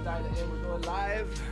gotta dial it in. We're going live.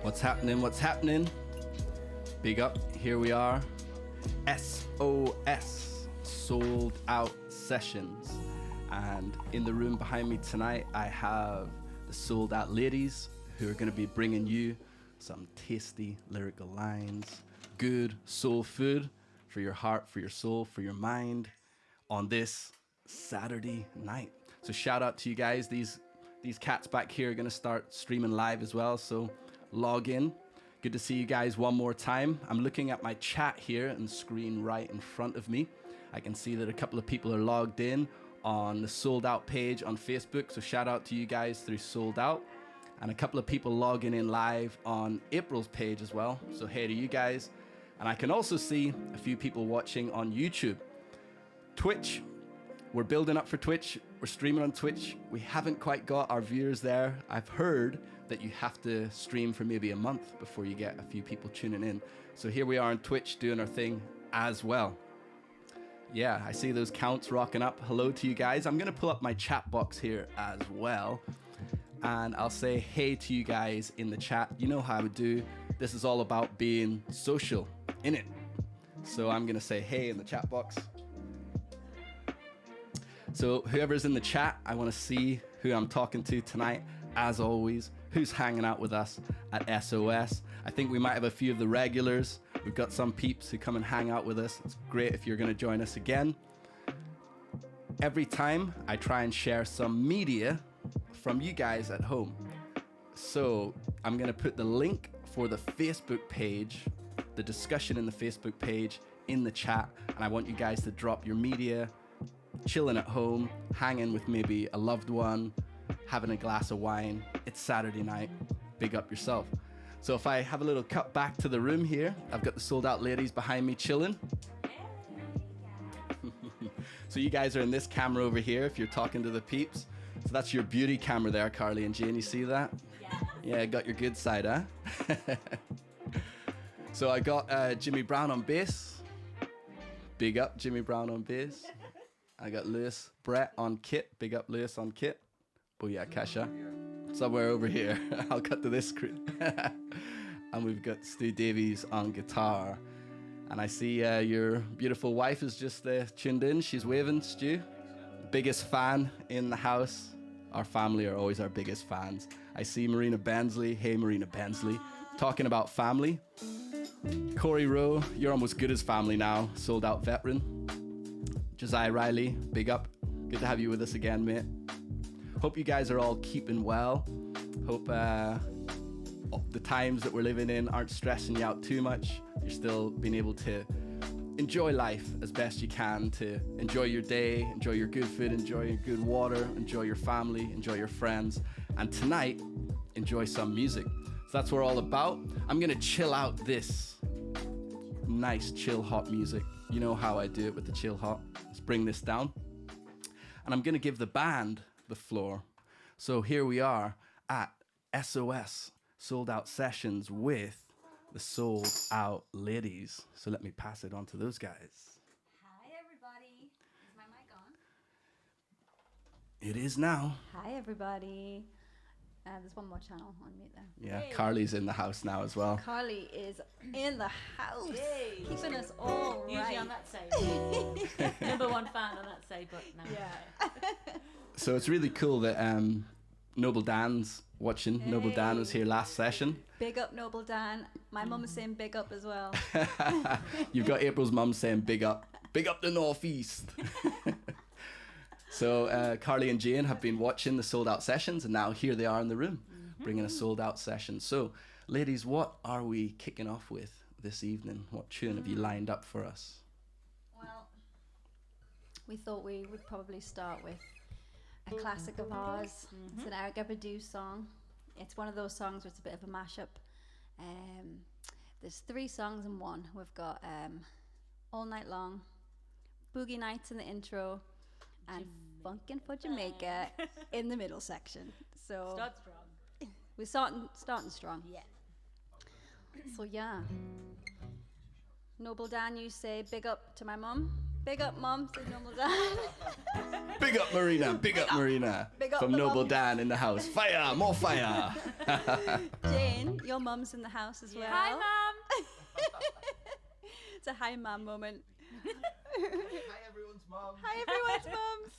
What's happening? What's happening? Big up. Here we are. SOS, Sold Out Sessions. And in the room behind me tonight, I have the Sold Out ladies who are going to be bringing you some tasty lyrical lines, good soul food for your heart, for your soul, for your mind on this Saturday night. So shout out to you guys. These cats back here are going to start streaming live as well. So log in. Good to see you guys one more time. I'm looking at my chat here and screen right in front of me. I can see that a couple of people are logged in on the Sold Out page on Facebook. So shout out to you guys through Sold Out. And a couple of people logging in live on April's page as well. So hey to you guys. And I can also see a few people watching on YouTube. Twitch. We're building up for Twitch. We're streaming on Twitch. We haven't quite got our viewers there. I've heard that you have to stream for maybe a month before you get a few people tuning in. So here we are on Twitch doing our thing as well. Yeah, I see those counts rocking up. Hello to you guys. I'm going to pull up my chat box here as well. And I'll say hey to you guys in the chat. You know how I do. This is all about being social, innit? So I'm going to say hey in the chat box. So whoever's in the chat, I want to see who I'm talking to tonight. As always, who's hanging out with us at SOS. I think we might have a few of the regulars. We've got some peeps who come and hang out with us. It's great if you're going to join us again. Every time I try and share some media from you guys at home. So I'm going to put the link for the Facebook page, the discussion in the Facebook page in the chat. And I want you guys to drop your media, chilling at home, hanging with maybe a loved one, having a glass of wine. It's Saturday night. Big up yourself. So if I have a little cut back to the room here, I've got the Sold Out ladies behind me chilling. So you guys are in this camera over here if you're talking to the peeps. So that's your beauty camera there, Carly and Jane. You see that? Yeah, got your good side, huh? So I got Jimmy Brown on bass. Big up Jimmy Brown on bass. I got Lewis Brett on kit. Big up Lewis on kit. Oh yeah, Kasha. Somewhere over here. I'll cut to this screen. And we've got Stu Davies on guitar. And I see your beautiful wife is just tuned in. She's waving, Stu. Biggest fan in the house. Our family are always our biggest fans. I see Marina Bensley. Hey, Marina Bensley. Talking about family. Corey Rowe, you're almost good as family now. Sold Out veteran. Josiah Riley, big up. Good to have you with us again, mate. Hope you guys are all keeping well. Hope the times that we're living in aren't stressing you out too much. You're still being able to enjoy life as best you can, to enjoy your day, enjoy your good food, enjoy your good water, enjoy your family, enjoy your friends. And tonight, enjoy some music. So that's what we're all about. I'm gonna chill out this nice, chill, hot music. You know how I do it with the chill hot. Let's bring this down. And I'm gonna give the band the floor. So here we are at SOS Sold Out Sessions with the Sold Out ladies. So let me pass it on to those guys. Hi everybody. Is my mic on? It is now. Hi everybody. There's one more channel on mute there. Yeah, Yay. Carly's in the house now as well. Carly is in the house, Yay. keeping us all Usually right. on that side. Number one fan on that side, but no. Yeah. So it's really cool that Noble Dan's watching. Noble Dan was Hey. here last session. Big up, Noble Dan. My mum is saying big up as well. You've got April's mum saying big up the Northeast. So Carly and Jane have been watching the sold out sessions, and now here they are in the room, bringing a sold out session. So, ladies, what are we kicking off with this evening? What tune have you lined up for us? Well, we thought we would probably start with a classic of ours. It's an Eric Badu song. It's one of those songs where it's a bit of a mashup. There's 3 songs in one. We've got All Night Long, Boogie Nights in the intro, and Funkin' for Jamaica in the middle section. So Start strong. we're starting strong. Yeah. So yeah. Noble Dan, you say big up to my mum. Big up, mum, says Noble Dan. Big up Marina, big up Marina. Big up From the Noble mum. Dan in the house. Fire, more fire. Jane, your mum's in the house as well. Hi, Mum. It's a hi, mum moment. Hi everyone's mum. Hi, everyone's mums.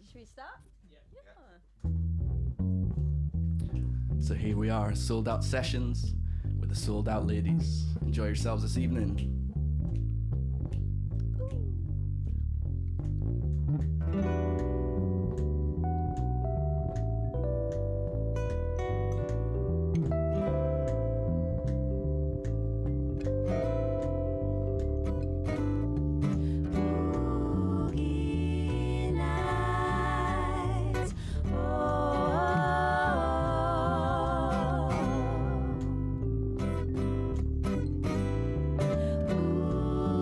Should we start? So here we are, sold out sessions with the sold out ladies. Enjoy yourselves this evening. Boogie nights,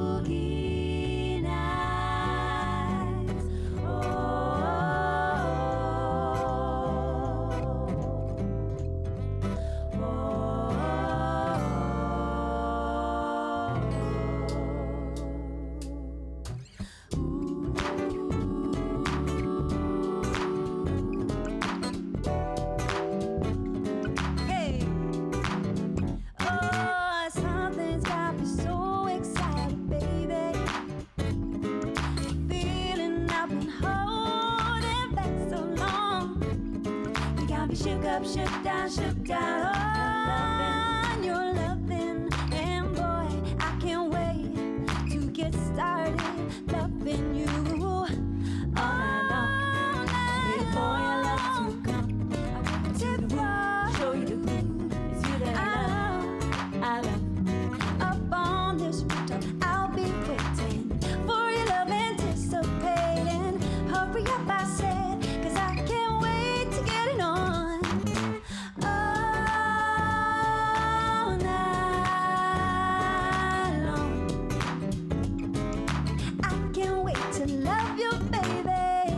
Boogie nights, Hey. Oh, something's got me so excited, baby. Feeling I've been holding back so long. You got me shook up, shook down, shook down. Oh, your loving, and boy, I can't wait to get started loving you. All night Wait for your love to come. I want to Show you the groove. It's you that I love. up on this rooftop, I'll be waiting for your love, anticipating. Hurry up, I said, 'cause I can't wait to get it on. All night long. I can't wait to love you, baby.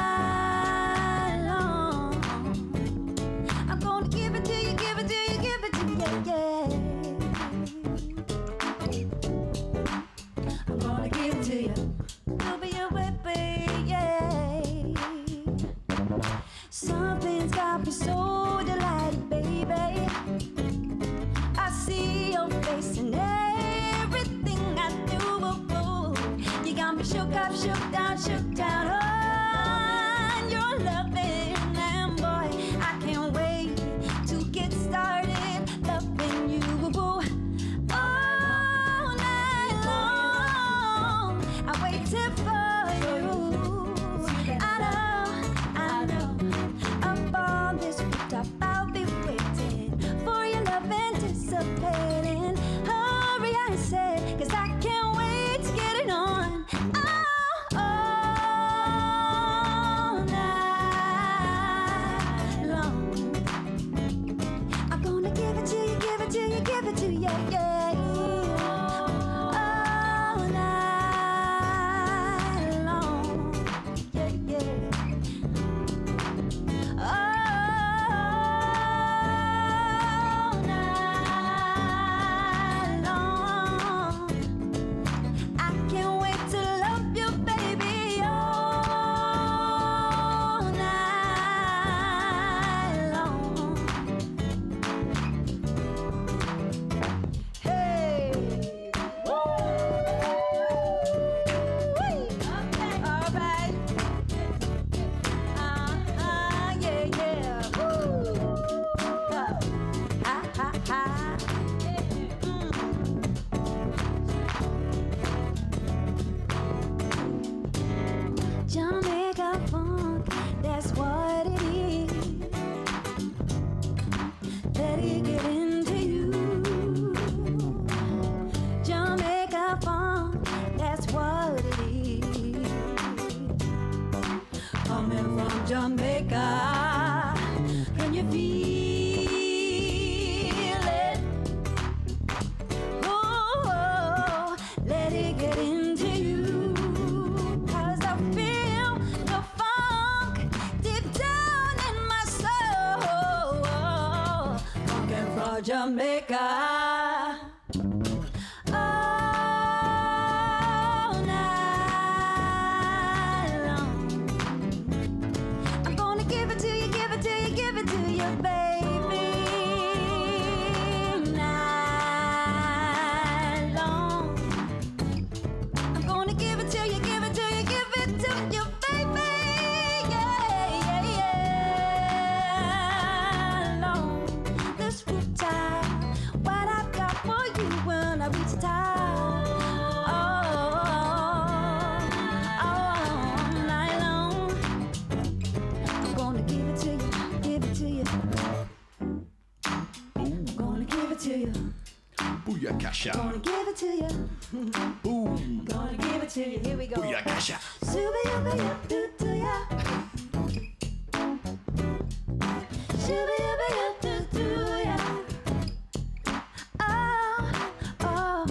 Night long. I'm gonna give it to you, give it to you, give it to you, yeah. I'm gonna give it to you. You'll be your baby, yeah. Something's got me so delighted, baby. I see your face in everything I do. You got me shook up, shook down, shook down. Oh, you're loving, and boy, I can't wait to get started loving you. All night long, I waited for you. I know, up on this rooftop, I'll be waiting for your love, anticipating. Hurry, I said, 'cause I can't wait to get it on. All night long. I'm gonna give it to you, give it to you, give it to you, yeah. All night long, yeah, yeah. All night long. I can't wait to love you, baby, all Jamaica. All night long. I'm gonna give it to you, give it to you, give it to you, baby. Night long. I'm gonna give it to you, give it to you, give it to you, baby. Yeah, yeah, yeah. Long. This riptide, what I've got for you when I reach the top. All night long. I'm gonna give it to you, give it to you. Gonna give it to you, Booyakasha. gonna give it to you, Boom. gonna give it to you. Here we go. Booyakasha. Shooby-yooby-yoo-doo-doo-ya. Shooby-yooby-yoo-doo-doo-ya. Oh, oh.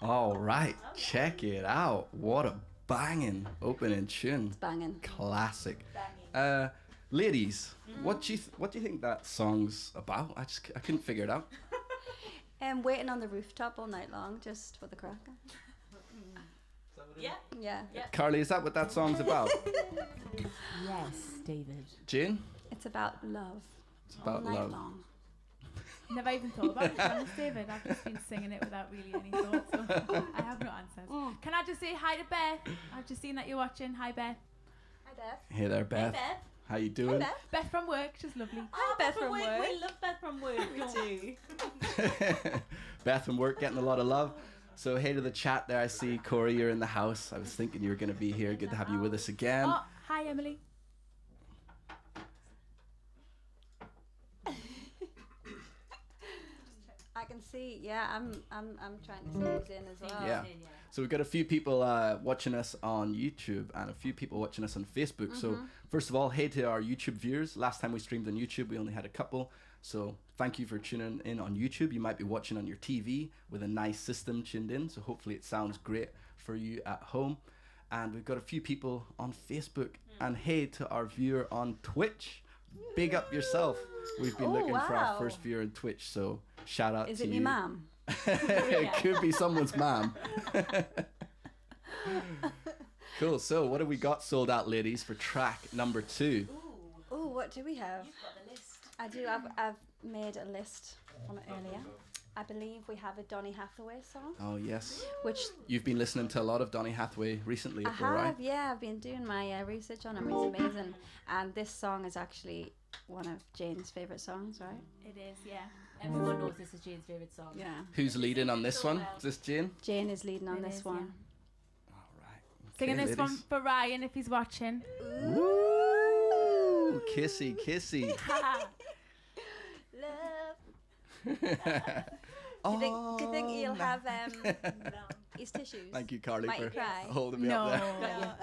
All right, check it out. What a banging opening tune. Banging. Classic. Ladies, what do you think that song's about? I couldn't figure it out. Waiting on the rooftop all night long just for the crack. Yeah. Yeah. Carly, is that what that song's about? Yes, David. Jane? It's about love. It's about all night love. long. Never even thought about it, to be honest, David. I've just been singing it without really any thought, so I have no answers. Can I just say hi to Beth? I've just seen that you're watching. Hi, Beth. Hi, Beth. Hey there, Beth. Beth. How you doing? Hi, Beth. Beth from work, she's lovely. Hi, Beth from work. We love Beth from work. We do. Beth from work getting a lot of love. So hey to the chat there. I see Corey, you're in the house. I was thinking you were going to be here. Good to have you with us again. Oh, hi, Emily. I can see. Yeah, I'm trying to see who's in as well. Yeah. So we've got a few people watching us on YouTube and a few people watching us on Facebook. So first of all, hey to our YouTube viewers. Last time we streamed on YouTube, we only had a couple. So thank you for tuning in on YouTube. You might be watching on your TV with a nice system tuned in. So hopefully it sounds great for you at home. And we've got a few people on Facebook. And hey to our viewer on Twitch. Big up yourself. We've been looking for our wow. first viewer on Twitch. So shout out Is to it you. your mum? It could be someone's mom. Cool. So what have we got sold out, ladies, for track number 2? Oh, what do we have? You've got the list. I do. I've made a list from it earlier. I believe we have a Donny Hathaway song, Oh yes. which You've been listening to a lot of Donny Hathaway recently, I April, right? have. Yeah, I've been doing my research on him. It's amazing. And this song is actually one of Jane's favourite songs, right? It is, yeah. Everyone knows this is Jane's favourite song. Yeah. Who's leading on this so one? well. Is this Jane? Jane is leading on It this is, one. All right. Singing Okay, this one ladies. for Ryan if he's watching. Woo! Kissy, kissy. Love. Do Do you think he'll have his tissues? Thank you, Carly, Might for you cry? holding me No, up there.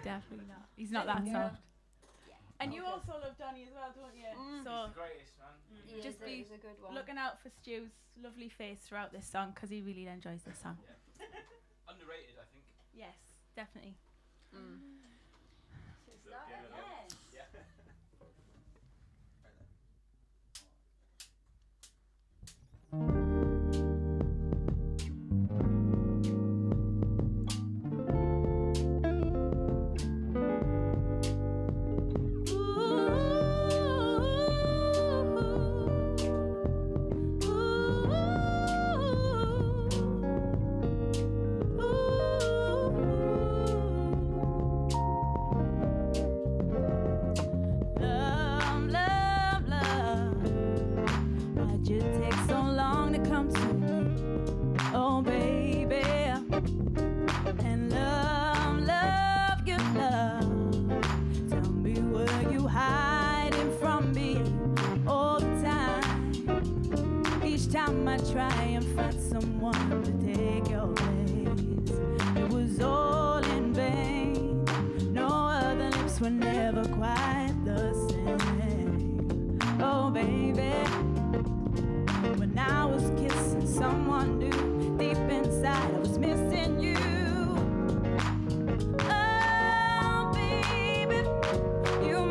definitely not. He's not that soft. And you also love Donny as well, don't you? So Greatest, man. Just be a good one. looking out for Stu's lovely face throughout this song because he really enjoys this song. Underrated, I think. Yes, definitely. Love, love, love. Why'd you take so long to come to me? Oh, baby. And love, love, good love. Tell me, were you hiding from me all the time? Each time I try and find someone to take your place, it was all in vain. No other lips were never quite the same. Oh, baby, when I was kissing someone new, deep inside I was missing you. Oh, baby, you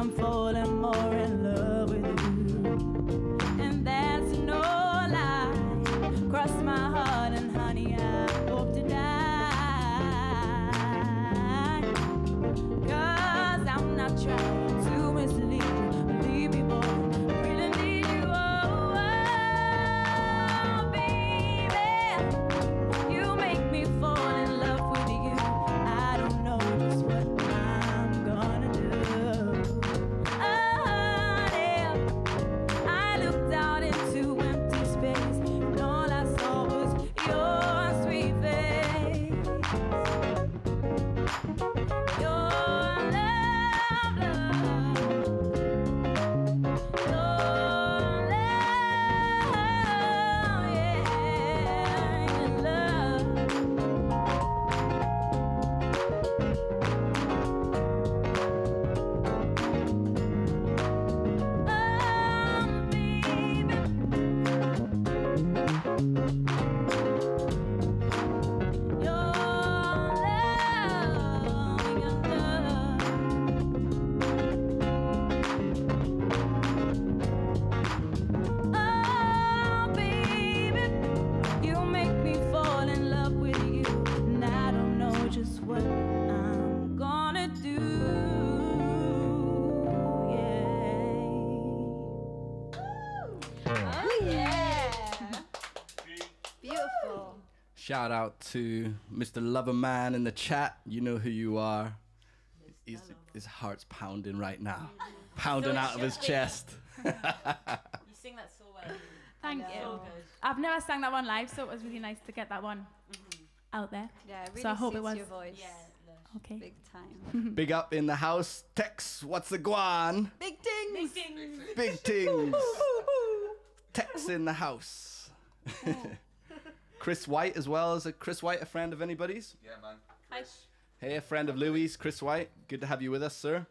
I'm falling more in love with you. And that's no lie. Cross my heart and honey, I hope to die. 'Cause I'm not trying to mislead you. Believe me, boy, I really need you. Oh, baby, you make me fall in love with you. I don't know just what I'm gonna do. Oh, yeah. I looked out into empty space, and all I saw was your sweet face. Your love, love. Your love, yeah, love. Oh, baby. Your love, your love. Oh, baby, you make me fall in love with you, and I don't know just what I'm gonna do. Yeah. Oh yeah. Beautiful. Shout out to Mr. Loverman in the chat. You know who you are. His heart's pounding right now. Pounding out of his chest. You sing that so well. Thank you. So good. I've never sang that one live, so it was really nice to get that one out there. Yeah, really So I hope it suits was- your voice. Yeah, lush. Okay. Big time. Big up in the house. Tex, what's the guan? Big things. Big things. Tex in the house. Chris White as well. Is Chris White a friend of anybody's? Yeah, man. Hi. Hey, a friend of Louis, Chris White. Good to have you with us, sir.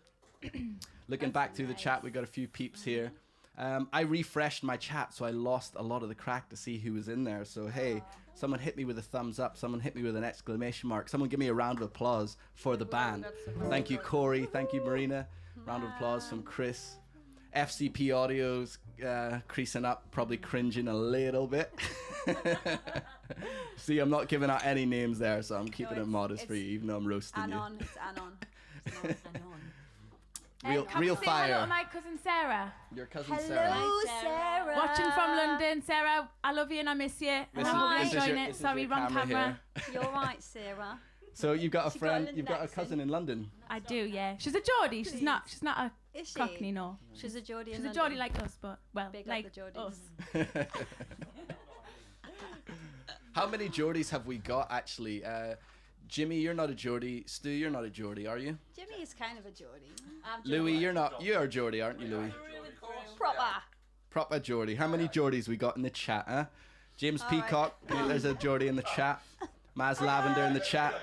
Looking back through the chat, we got a few peeps here. I refreshed my chat, so I lost a lot of the crack to see who was in there. So, hey, someone hit me with a thumbs up. Someone hit me with an exclamation mark. Someone give me a round of applause for the band. Thank you, Corey. Thank you, Marina. Round of applause from Chris. FCP Audio's creasing up, probably cringing a little bit. See, I'm not giving out any names there, so I'm keeping it modest for you, even though I'm roasting Anon. It's Anon. you. Come Real say hello to fire. my cousin Sarah. Your cousin Sarah. Hello, Sarah. Watching from London. Sarah, I love you and I miss you. And This I is- hope you're this is enjoying your- it. this is Sorry, your wrong camera camera. You're right, Sarah. So you've got a She got a friend, London you've got a accent. cousin in London. I do, yeah. She's a Geordie. She's not a Is she? Cockney, no. She's a Geordie. She's in a Geordie London. like us, but, well, Big up like the Geordies. us. How many Geordies have we got actually? Jimmy, you're not a Geordie. Stu, you're not a Geordie, are you? Jimmy is kind of a Geordie. Louis, you're not. You're a Geordie, aren't you, Louis? Proper. Proper Geordie. How many Geordies we got in the chat, huh? James All right. Peacock, there's a Geordie in the chat. Maz Lavender in the chat.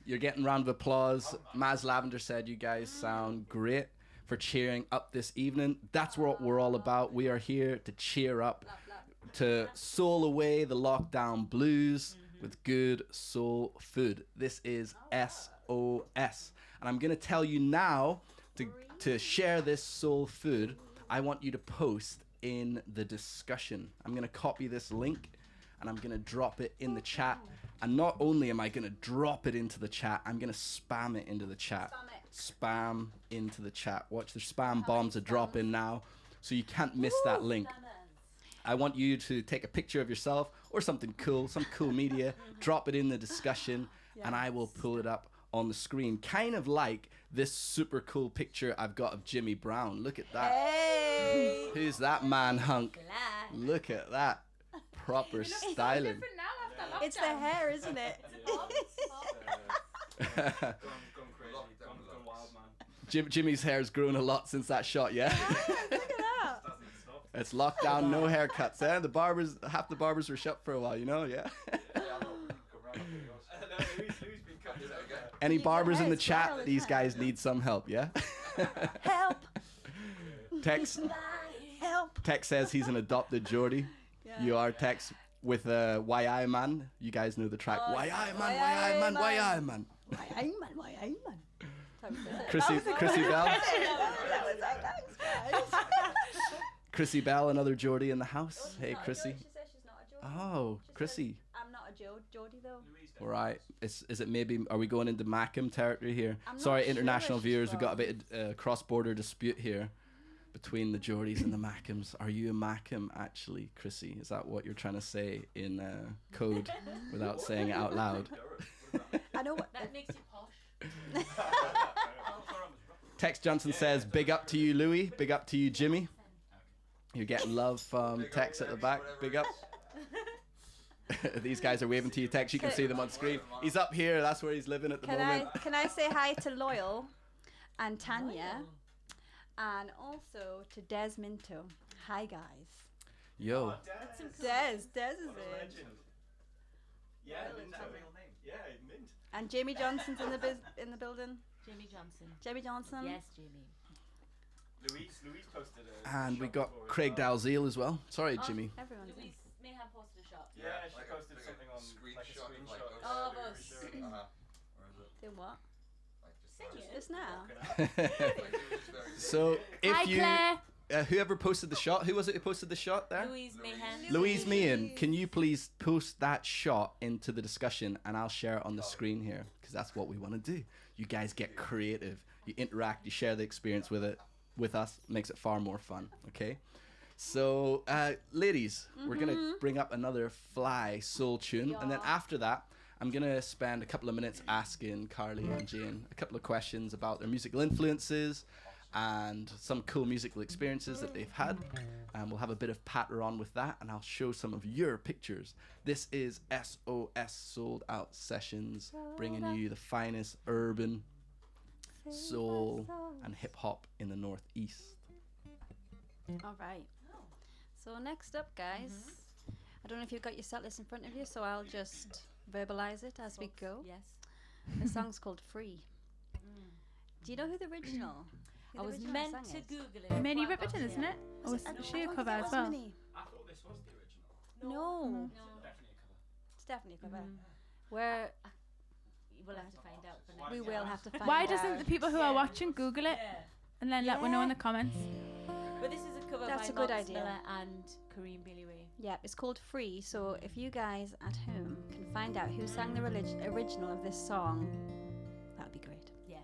You're getting round of applause. Maz Lavender said you guys sound great for cheering up this evening. That's what we're all about. We are here to cheer up, to soul away the lockdown blues with good soul food. This is SOS. And I'm going to tell you now to share this soul food. I want you to post in the discussion. I'm going to copy this link and I'm going to drop it in the chat. And not only am I going to drop it into the chat, I'm going to spam it into the chat. Spam into the chat. Watch, the spam bombs are dropping now. So you can't miss that link. I want you to take a picture of yourself or something cool, some cool media, drop it in the discussion, and I will pull it up on the screen. Kind of like this super cool picture I've got of Jimmy Brown. Look at that. Hey. Who's that man hunk? Look at that. Proper styling. It's the hair, isn't it? Gone crazy. Gone wild, man. Jimmy's hair's grown a lot since that shot, yeah? Look at that. Doesn't stop. It's lockdown, no haircuts, eh? Half the barbers were shut for a while, you know, yeah? Louis been cutting his hair. Any You got barbers in hair the chat? style, These isn't it? guys need some help, yeah? Help. Tex Help. says he's an adopted Geordie. Yeah. You are Tex with YI Man. You guys know the track. Oh, YI Man, YI YI Man, Man. YI Man. Why, man? Why, man? Chrissy Bell. That was thanks, guys. Chrissy Bell, another Geordie in the house. Hey, Chrissy. She says she's not a Geordie. Oh, She Chrissy. says, I'm not a Geordie though. All right. Is it maybe? Are we going into Mackem territory here? I'm not Sorry, sure international where she's viewers. We've got a from. bit of cross-border dispute here between the Geordies and the Mackems. Are you a Mackem actually, Chrissy? Is that what you're trying to say in code without saying it out loud? I know what. That makes you posh. Tex Johnson says, "Big up to you, Louis. Big up to you, Jimmy." You're getting love from Tex at the back. Big up. These guys are waving to you, Tex. You can see them on screen. He's up here. That's where he's living at the moment. Can I say hi to Loyal and Tanya and also to Des Minto. Hi guys. Yo. Des is it. Yeah, Mint. Yeah, Mint. And Jamie Johnson's in the building. Jamie Johnson. Jamie Johnson. Yes, Jamie. Louise posted a And we shot got before as Craig well. Dalziel as well. Sorry, Jimmy. Everyone's in. Louise Mayhem posted a shot. Yeah, she like posted like something on like a screenshot. Of earlier us. this year. Or is it Doing what? like just Singing. Just now. So if Hi, you, Claire. whoever posted the shot, who was it who posted the shot there? Louise Mayhem. Louise Meehan, can you please post that shot into the discussion and I'll share it on the screen here because that's what we want to do. You guys get creative, you interact, you share the experience with us, makes it far more fun. Okay, so ladies, we're gonna bring up another Fly soul tune, and then after that, I'm gonna spend a couple of minutes asking Carly and Jane a couple of questions about their musical influences and some cool musical experiences that they've had. And we'll have a bit of patter on with that, and I'll show some of your pictures. This is SOS Sold Out Sessions, bringing you the finest urban, soul, and hip hop in the Northeast. All right. So next up, guys, I don't know if you've got your set list in front of you, so I'll just verbalize it as we go. Yes. The song's called Free. Do you know who the original? I was meant to Google it. Minnie before I got Riperton, isn't here. it? Or was she a cover as well? I thought this was the original. No, No. Definitely a cover. it's definitely a cover. Where We'll have to find out for next we will have to find Why out. doesn't the people who are watching Google it Yeah. and then let me know in the comments? But this is a cover That's by a good Marcus idea. Miller and Kareem Bailey. Yeah, it's called Free. So if you guys at home can find out who sang the original of this song, that'd be great. Yeah.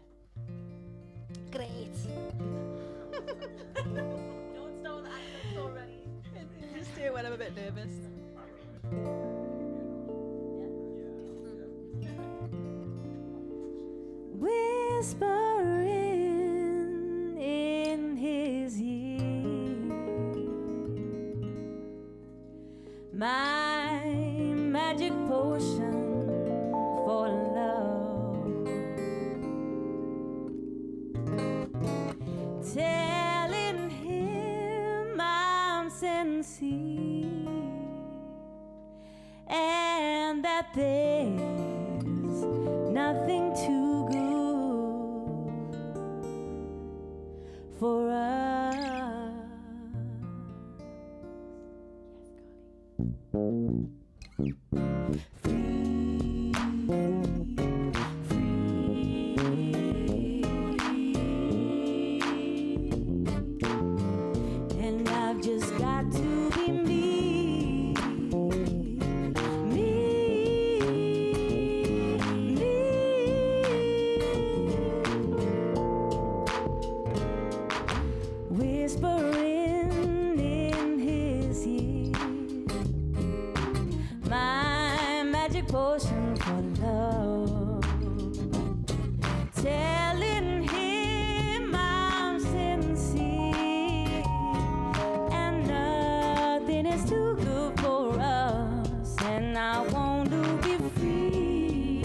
Great. Don't start with accents already. Just do it when I'm a bit nervous. Whispering in his ear, my magic potion for love, telling him I'm sincere and that there's nothing too good for us. Free, free, and I've just got to be me, whispering in his ear, my magic potion for love, telling him I'm sincere and nothing is too good for us, and I want to be free,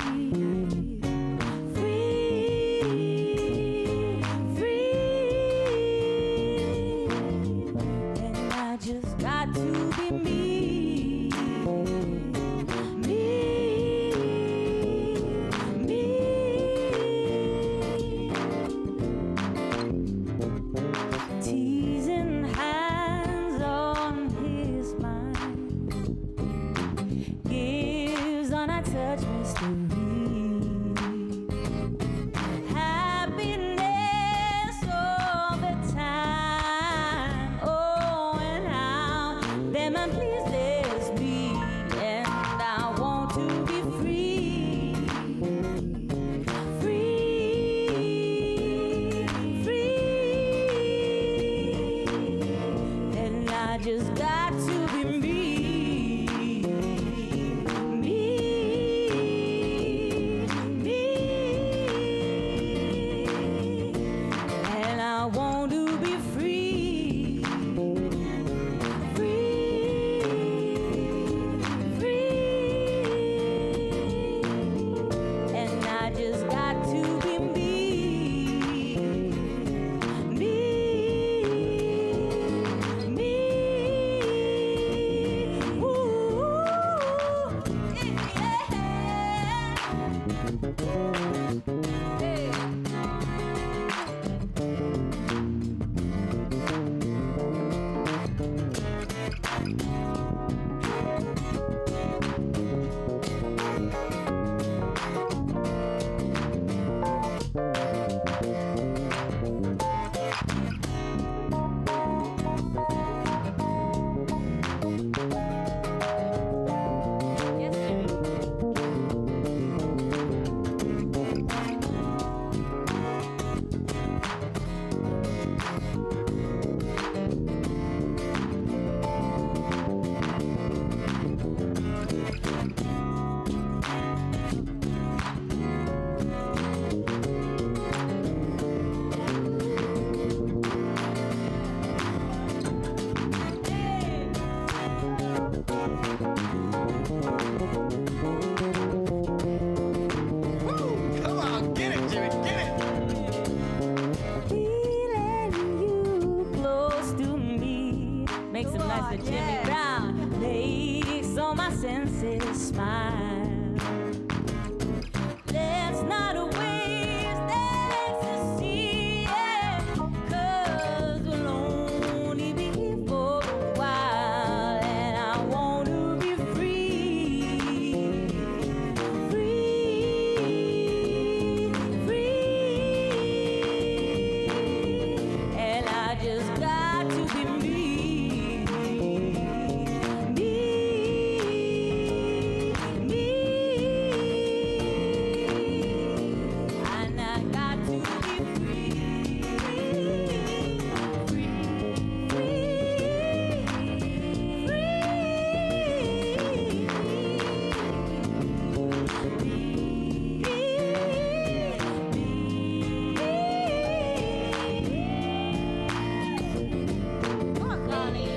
free, free, and I just got to be me, me, teasing hands on his mind, gives on a touch mystery, happiness That's a Jimmy Brown makes all my senses smile. Let's not waste that ecstasy, yeah, 'cause we'll only be here for a while, and I want to be free, free, free, and I just got to be me, and I got to be free, free, Come on, Connie.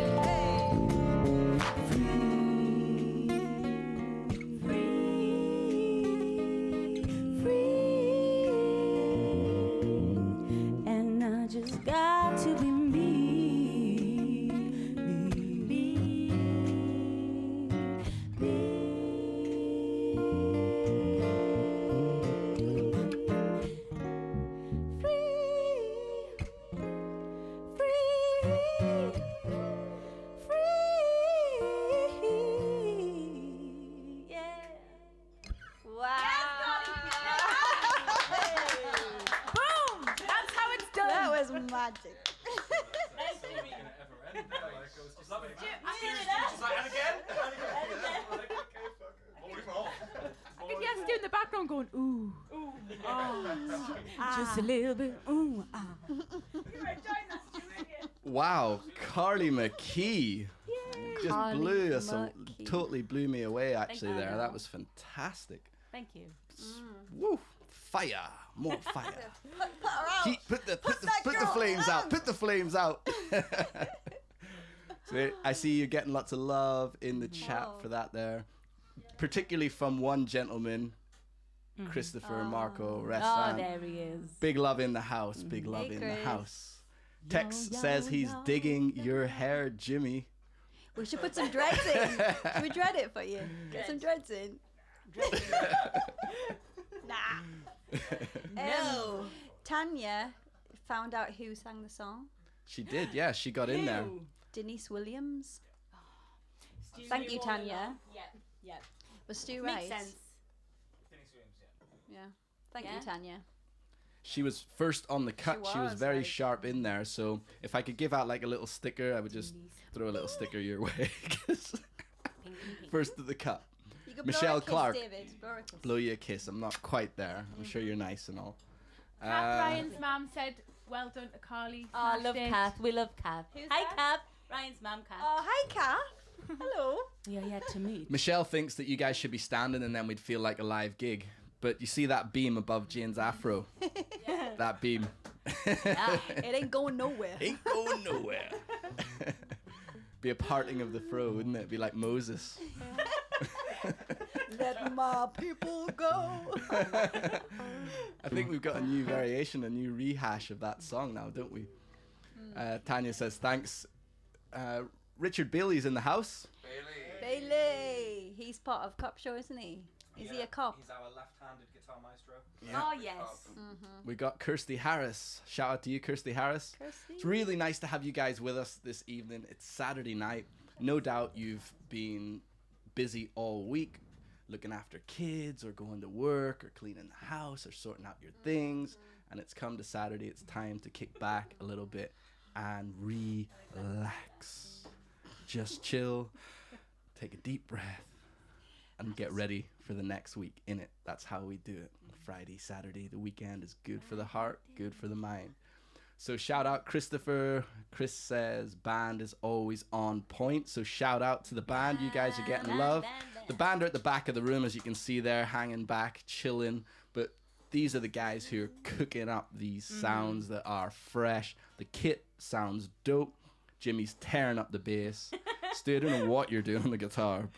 And I just got to be me, yeah. Wow. Boom! That's how it's done. That was magic. She's like, and again? I could yes do in the background going, ooh. Ooh. Oh. Just a little bit. Ooh. Ah. Wow, Carly McKee just Carly blew us, McKee. totally blew me away actually you. there. That was fantastic. Thank you. Woo, fire, more fire. Put her out. Heat, put the that girl flames out. down. Put the flames out. So I see you're getting lots of love in the chat Oh. for that there, particularly from one gentleman, Christopher Marco Oh, Ressan. there he is. Big love in the house. Big love Hey, in the Chris. house. Tex yo, says he's yo, digging your hair, Jimmy. We should put some dreads in. Should we dread it for you? Get some dreads in. Nah. No. Tanya found out who sang the song. She did, yeah. She got in there. Denise Williams. Thank you, Tanya. Yeah. Was Stu Makes right? sense. Yeah. Thank Yeah. you, Tanya. She was first on the cut. She was was, very like- sharp in there. So if I could give out like a little sticker, I would just throw a little sticker your way. 'Cause first to the cut. You could Michelle blow a kiss, Clark. David. Blow her a kiss. Blow you a kiss. I'm not quite there. I'm sure you're nice and all. Kath Ryan's mum said, well done to Carly. Oh, I Smashed love it. Kath. We love Kath. Who's Hi, that? Kath. Ryan's mum, Kath. Oh, hi, Kath. Hello. We are yet to meet. Michelle thinks that you guys should be standing and then we'd feel like a live gig. But you see that beam above Jane's afro? That beam. It ain't going nowhere. Ain't going nowhere. Be a parting of the fro, wouldn't it? Be like Moses. Let my people go. I think we've got a new variation, a new rehash of that song now, don't we? Tanya says, thanks. Richard Bailey's in the house. Bailey. He's part of Cop Show, isn't he? Is he a cop? He's our left-handed guitar maestro. Oh, yes. We got Kirsty Harris. Shout out to you, Kirsty Harris. Kirsty? It's really nice to have you guys with us this evening. It's Saturday night. No doubt you've been busy all week looking after kids or going to work or cleaning the house or sorting out your things. And it's come to Saturday. It's time to kick back a little bit and relax. Just chill. Take a deep breath. And get ready for the next week in it. That's how we do it. Friday, Saturday, the weekend is good for the heart, good for the mind. So shout out Christopher. Chris says band is always on point. So shout out to the band. You guys are getting love. The band are at the back of the room, as you can see there, hanging back, chilling. But these are the guys who are cooking up these sounds that are fresh. The kit sounds dope. Jimmy's tearing up the bass. Stu, I don't know what you're doing on the guitar.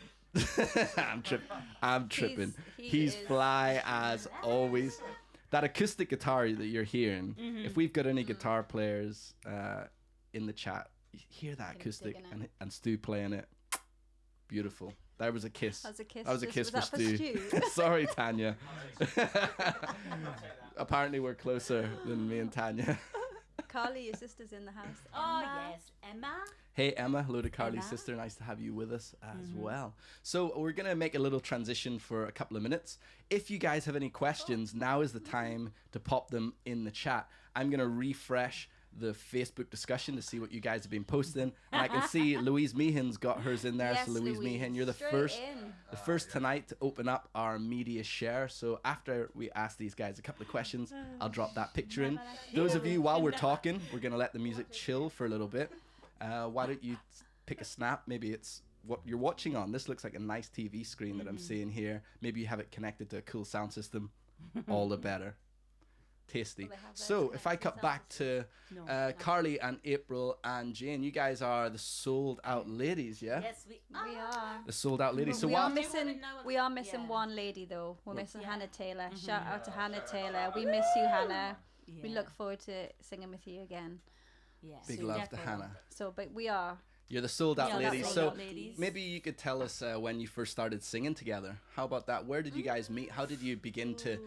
I'm tripping. He's is. fly as always. That acoustic guitar that you're hearing, if we've got any guitar players in the chat, You hear that Can acoustic dig in it. and Stu playing it. Beautiful. There was a kiss. That was a kiss. That was a kiss for was that Stu. Sorry, Tanya. Apparently we're closer than me and Tanya. Carly, your sister's in the house. Oh Emma. yes, Emma. Hey Emma, hello to Carly's Emma. sister. Nice to have you with us as well. So we're going to make a little transition for a couple of minutes. If you guys have any questions, now is the time to pop them in the chat. I'm going to refresh the Facebook discussion to see what you guys have been posting. And I can see Louise Meehan's got hers in there. Yes, So Louise Meehan, you're the Straight first in. the first tonight to open up our media share. So after we ask these guys a couple of questions, I'll drop that picture in. Those of you, while we're talking, we're going to let the music chill for a little bit. Why don't you pick a snap? Maybe it's what you're watching on. This looks like a nice TV screen that I'm seeing here. Maybe you have it connected to a cool sound system. All the better. Tasty. Well, they have theirs So if I connected to cut back to Carly and April and Jane, you guys are the sold out ladies, yeah? Yes, we We are. The sold out ladies. So we are what? missing. We are missing Yeah. one lady though. We're missing Yeah. Hannah Taylor. Shout out to Hannah Taylor. We miss you, Hannah. We Yeah. look forward to singing with you again. Yeah. Big so love definitely. to Hannah. So, but we are. You're the sold out Yeah, ladies. sold So out ladies. maybe you could tell us when you first started singing together. How about that? Where did you guys meet? How did you begin to?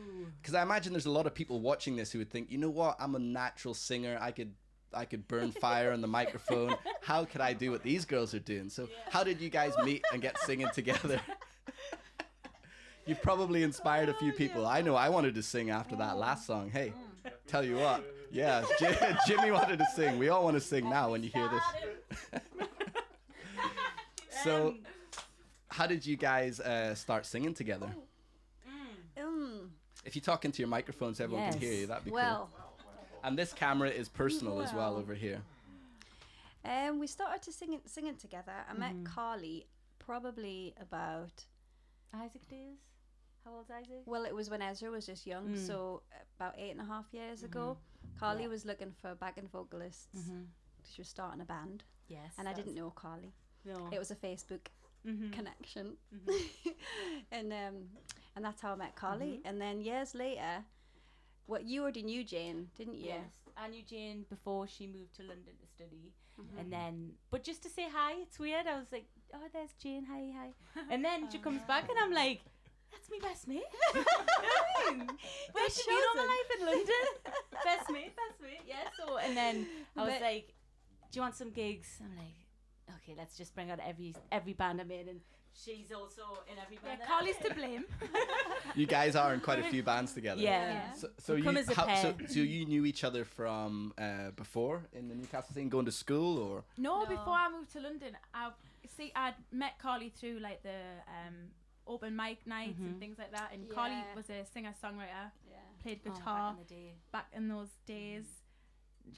Because I imagine there's a lot of people watching this who would think, you know what, I'm a natural singer. I could burn fire on the microphone. How could I do what these girls are doing? So how did you guys meet and get singing together? You've probably inspired a few people. I know I wanted to sing after that last song. Hey, tell you what. Yeah, Jimmy wanted to sing. We all want to sing now when you hear this. So, how did you guys start singing together? If you talk into your microphone so everyone can hear you, that'd be Well, cool. And this camera is personal as well over here. we started to singing together. I met Carly probably about. Isaac days. How old's Isaac? Well, it was when Ezra was just young, so about 8.5 years ago. Carly was looking for backing vocalists. She was starting a band, Yes. and I didn't know Carly. No. It was a Facebook connection, and that's how I met Carly. And then years later, you already knew Jane, didn't you? Yes, I knew Jane before she moved to London to study, and then, but just to say hi, it's weird. I was like, oh, there's Jane, hi, and then she comes back, and I'm like, that's me best mate. Where's she been all my life in London? best mate, yeah. So, and then I was like, do you want some gigs? I'm like, okay, let's just bring out every band I'm in, and she's also in every band. that I'm Carly's in. to blame. You guys are in quite a few bands together. Yeah. So We come as a pair. so you knew each other from before in the Newcastle scene, going to school, or? No, No. before I moved to London, I'd met Carly through like the open mic nights and things like that. And Carly Yeah. was a singer-songwriter, Yeah. played Oh, guitar back in the day. back in those days.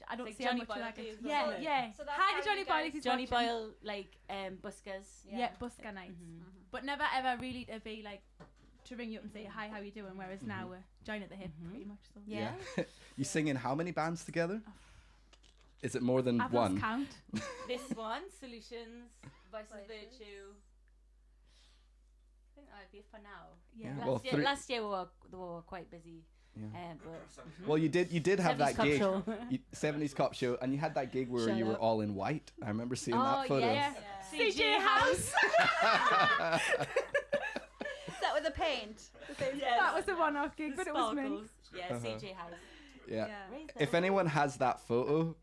I don't Like see how Johnny much Boyle of that days, gets. wasn't Yeah, it? yeah. So that's Hi how to Johnny you Boyle guys- if he's Johnny watching. Boyle, like buskers. Yeah, busker nights. But never ever really to be like to ring you up and say hi, how you doing? Whereas now we're joined at the hip pretty much. So Yeah. You sing in how many bands together? Is it more than I've one? lost count. This one, Solutions, Voices of Virtue. I think that might be it for now. Yeah. Yeah. Well, Last year we were quite busy. Yeah. But Well, you did have 70s that Cop gig, Show. 70s Cop Show, and you had that gig where Shut you were up. all in white. I remember seeing Oh, that photo. yes. CJ House. Is that with the paint? That was a one-off gig, but it was me. Yeah, CJ House. Yeah. Raise that If up. anyone has that photo,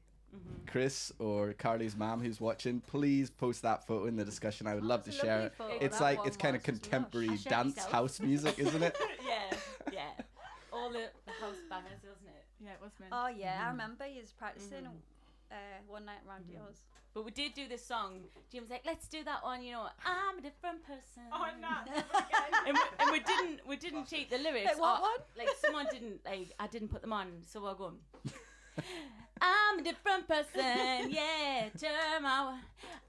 Chris or Carly's mom who's watching, please post that photo in the discussion. I would love to It's a share lovely it. photo, It's that like one it's kind of was, it's lush. contemporary I'll show dance myself. house music, isn't it? yeah. All the house bangers, wasn't it? Yeah, it was me. Oh yeah, I remember you was practicing one night around yours. But we did do this song. Jim was like, "Let's do that one." You know, I'm a different person. Oh, no. and we didn't cheat the lyrics. Like what or, one? Like someone didn't I didn't put them on, so we're going. I'm a different person, yeah.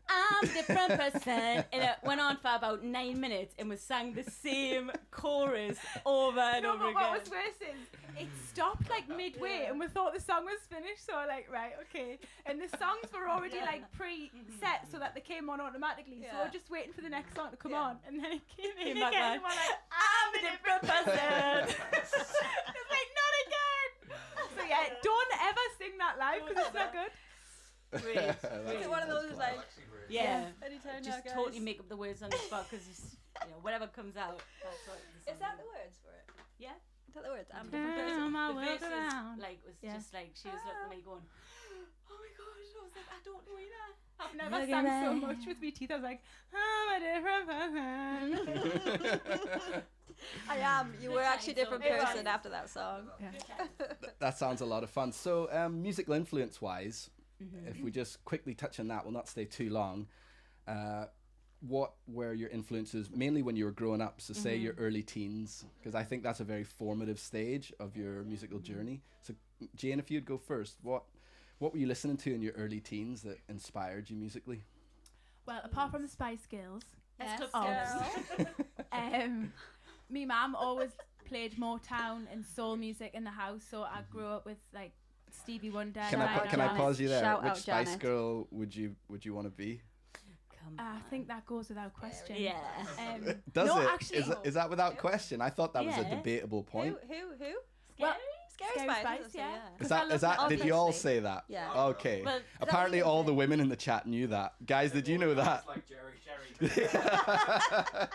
I'm a different person, and it went on for about 9 minutes, and we sang the same chorus over and No, over but again. what was worse is it stopped like midway, and we thought the song was finished. So we're like, right, okay. And the songs were already like pre-set, so that they came on automatically. So we're just waiting for the next song to come on, and then it came in Came back again. on. And we're like, I'm a different person. it's like not again. So yeah, don't ever sing that live because it's not good. Great. Is it one of those know, just guys. totally make up the words on the spot because whatever comes out. That's what the Is song that the words for it? Yeah. Is that the words? I'm a The different person. my the world verses, around. like was Yeah. just like she was looking at me going, "Oh my gosh!" I was like, "I don't know either." I've never Look sang at so that. much with my teeth. I was like, I'm a different person. I am. You were actually a different It was. person after that song. That sounds a lot of fun. So, musical influence wise, Mm-hmm. if we just quickly touch on that, we'll not stay too long. What were your influences mainly when you were growing up? So, say your early teens, because I think that's a very formative stage of your musical journey. So, Jane, if you'd go first, what were you listening to in your early teens that inspired you musically? Well, apart from the Spice Girls, Yes. me mum always played Motown and soul music in the house, so I grew up with like Stevie Wonder. Can I Janet. pause you there? Shout Which out, Spice Janet. Girl would you want to be? Come I think that goes without question. Yeah. Does no, it? actually, Is that without question? I thought that was a Yeah. debatable point. Who? well, Scary Scary Spice. Spice, isn't it? yeah. Is Because I that love did you all Obviously. say that? Yeah. Okay. Well, Apparently what you all the said? women in the chat knew that. Guys, did you know that? It's like Jerry. Only Jerry.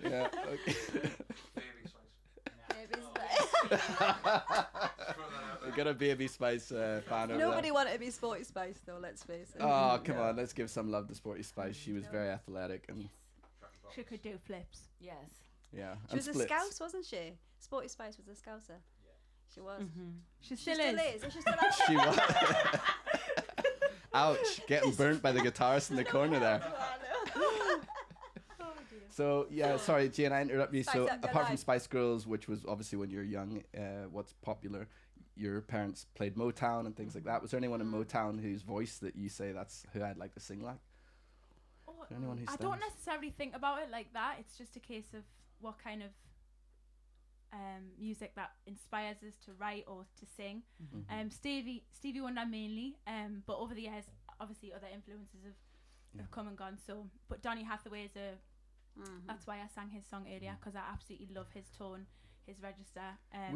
Yeah. Okay. Baby Spice. Baby Spice. Throw that out We there. got a Baby Spice fan over Nobody there. wanted to be Sporty Spice though. Let's face it. Oh, come on. Let's give some love to Sporty Spice. She was very athletic and she could do flips. Yes. yeah. She and was a splits. Scouse, wasn't she? Sporty Spice was a Scouser. She was. She She still still is. is. She still is. She was. Ouch! Getting burnt by the guitarist in the corner there. So yeah, sorry, Jane, I interrupt you. Spice So up your apart from life. Spice Girls, which was obviously when you were young, what's popular? Your parents played Motown and things like that. Was there anyone in Motown whose voice that you say that's who I'd like to sing like? Oh, there anyone who I don't stands? necessarily think about it like that. It's just a case of what kind of music that inspires us to write or to sing. Stevie Wonder mainly, but over the years, obviously other influences have come and gone. So, but Donny Hathaway is that's why I sang his song earlier, because I absolutely love his tone, his register.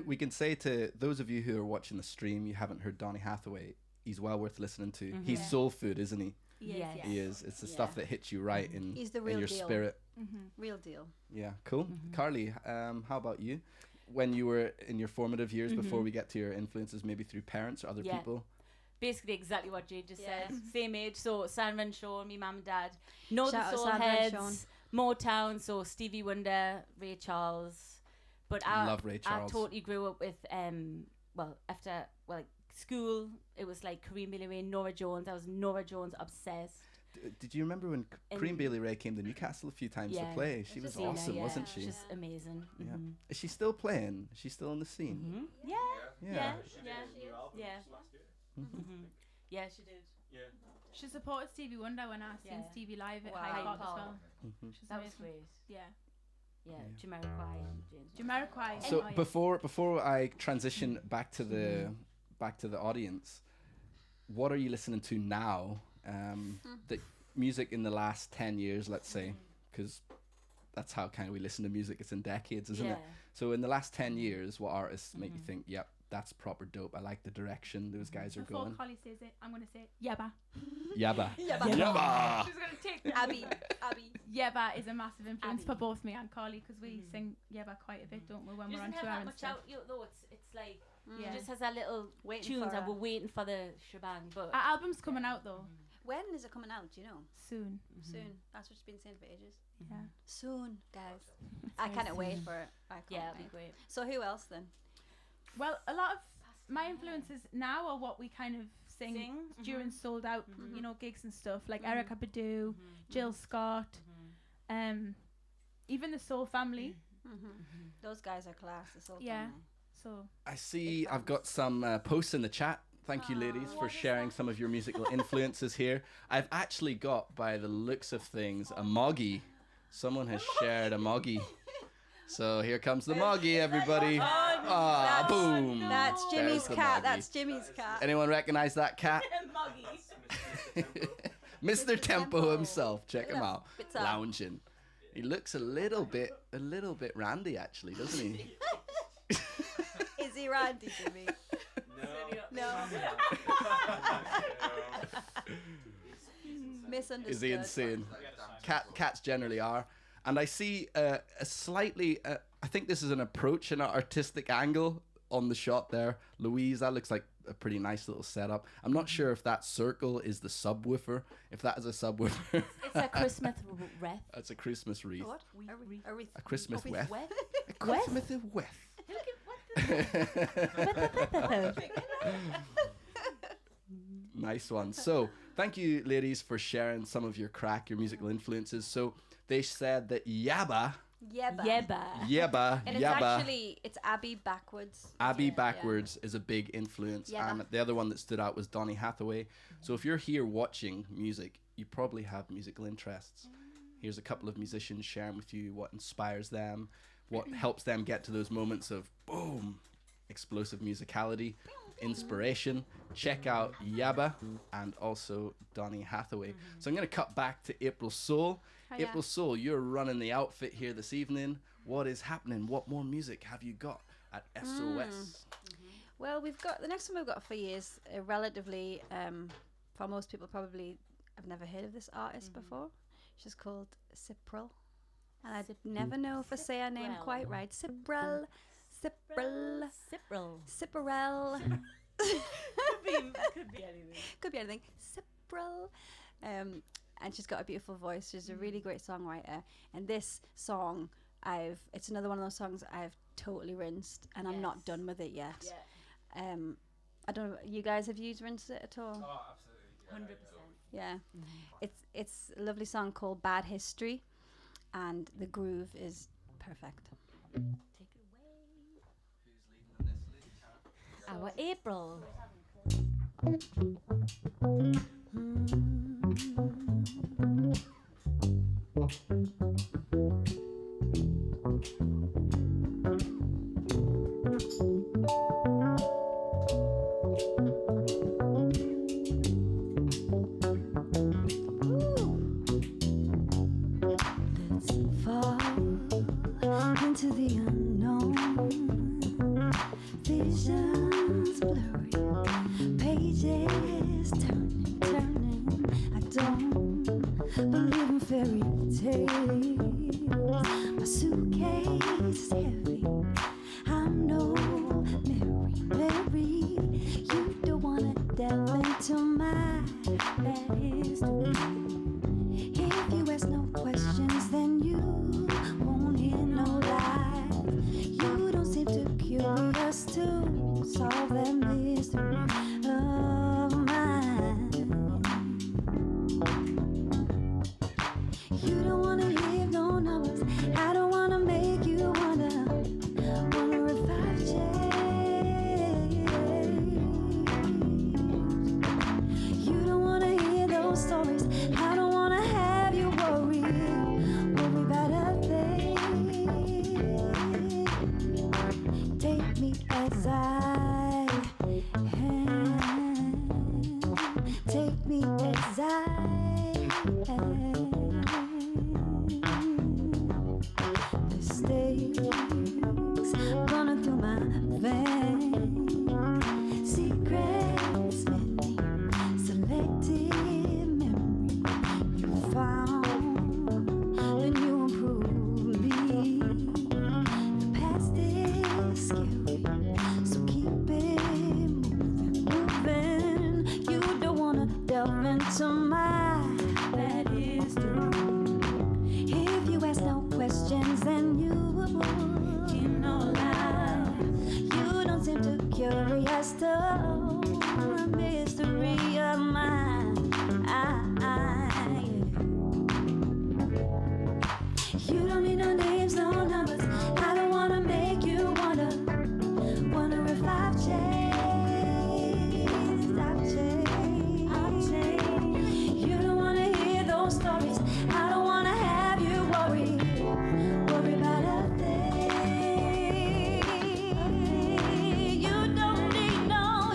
We can say to those of you who are watching the stream, you haven't heard Donny Hathaway. He's well worth listening to. He's Yeah. soul food, isn't he? Yes. He is. It's the Yeah. stuff that hits you right in, He's the in real your deal. spirit. Real deal. Yeah, cool. Carly, how about you? When you were in your formative years, before we get to your influences, maybe through parents or other Yeah. people? Basically exactly what Jade just Yeah. said. Same age, so Sandra and Sean, me mum and dad. Know Shout out the soul Sandra and heads, Motown, so Stevie Wonder, Ray Charles. But I Love Ray Charles. I totally grew up with after like school, it was like Kareem Bailey Rae, Nora Jones. I was Nora Jones obsessed. Did you remember when Kareem Bailey Rae came to Newcastle a few times to Yeah. play? She was Christina, awesome, yeah. wasn't she? She's amazing. Yeah. Is she still playing? Is she still on the scene? Yeah. Yeah. Yeah. Yeah, she did. Yeah. She supported Stevie Wonder when I seen Yeah. Stevie live at Wow. High Park as Hyde well. Park. She's That was amazing. great. Yeah. Yeah, Jamiroquai and James. Jamiroquai. So oh, yeah. before I transition back to the audience, what are you listening to now? The music in the last 10 years, let's say, because that's how kind of we listen to music. It's in decades, isn't it? So in the last 10 years, what artists make you think, yep, that's proper dope. I like the direction those guys are Before going. Collie says it, I'm going to say Yeba. Yabba. Yabba. Yabba. She's going to take that. Abby. Yeba is a massive influence Abby. for both me and Carly, because we sing Yeba quite a bit, don't we, when we're on Doesn't tour have that and much stuff. out though. It's like Yeah. it just has that little Waiting tunes for and a- we're waiting for the shebang. But Our album's coming out though, When is it coming out? Do you know? soon. Soon. That's what she's been saying for ages. Yeah. Soon, guys. I cannot wait for it. I can't yeah, it'll be wait. great. So who else then? Well, a lot of my influences now are what we kind of sing, during sold out, you know, gigs and stuff, like Erykah Badu, Jill Scott, even the Soul Family. Those guys are class. The Soul Yeah. Family. So I see I've got some posts in the chat. Thank you, ladies, for sharing some of your musical influences here. I've actually got, by the looks of things, a Moggy. Someone has shared a Moggy. So here comes the Moggy, everybody. Ah, boom. That's There's Jimmy's the cat. Moggy. That's Jimmy's cat. Anyone recognize that cat? Mr. Tempo himself. Check him out. Bits up. Lounging. He looks a little bit randy, actually, doesn't he? Is he Randy, Jimmy? No. No. Misunderstood. is he insane. Cats generally are. And I see a slightly, I think this is an approach and an artistic angle on the shot there. Louise, that looks like a pretty nice little setup. I'm not sure if that circle is the subwoofer. If that is a subwoofer. It's a Christmas wreath. That's a Christmas wreath. What? A wreath. A Christmas wreath. Wreath? A Christmas wreath. Nice one. So, thank you, ladies, for sharing some of your crack, your musical influences. So, they said that Yabba, Yeba. And it's Yabba, actually, it's Abby backwards. Abby backwards is a big influence. Yabba. And the other one that stood out was Donny Hathaway. So, if you're here watching music, you probably have musical interests. Here's a couple of musicians sharing with you what inspires them, what helps them get to those moments of boom, explosive musicality, inspiration. Check out Yabba and also Donny Hathaway. So I'm going to cut back to April Soul. Hiya. April Soul, you're running the outfit here this evening. What is happening? What more music have you got at SOS? Well, we've got, the next one we've got for you is a relatively, for most people probably, I've never heard of this artist before. She's called Cyprel. And I never know if I say her name quite right. Cyprel. Cyprel. Cyprel. Could be anything. Could be anything. Cyprel. And she's got a beautiful voice. She's a really great songwriter. And this song, it's another one of those songs I've totally rinsed, and I'm not done with it yet. Yeah. I don't know. You guys, have you rinsed it at all? Oh, absolutely. 100%. Yeah. It's a lovely song called Bad History, and the groove is perfect. Take it away. Our April. Let's fall into the unknown. Visions blurry, pages turning. I don't believe in fairy tales. My suitcase is heavy. I'm no Mary. You don't wanna delve into my bad history. If you ask no questions, then you won't hear no lies. You don't seem too curious to solve that mystery of mine. You don't wanna leave no numbers. I don't wanna make you wonder if I've changed. You don't wanna hear those stories. I don't wanna have you worry about a thing. Take me as I am. Take me as I am. Mistakes running through my veins. Secrets many, selective memory. You found, then you improved me. The past is scary, so keep it moving. You don't wanna delve into my bad history. If you ask no questions, then you know lies. You don't seem too curious to the mystery of mine. You don't need no names, no numbers. I don't wanna make you wonder if I've changed. I've changed. You don't wanna hear those stories. I don't wanna have you worry about a thing. You don't need no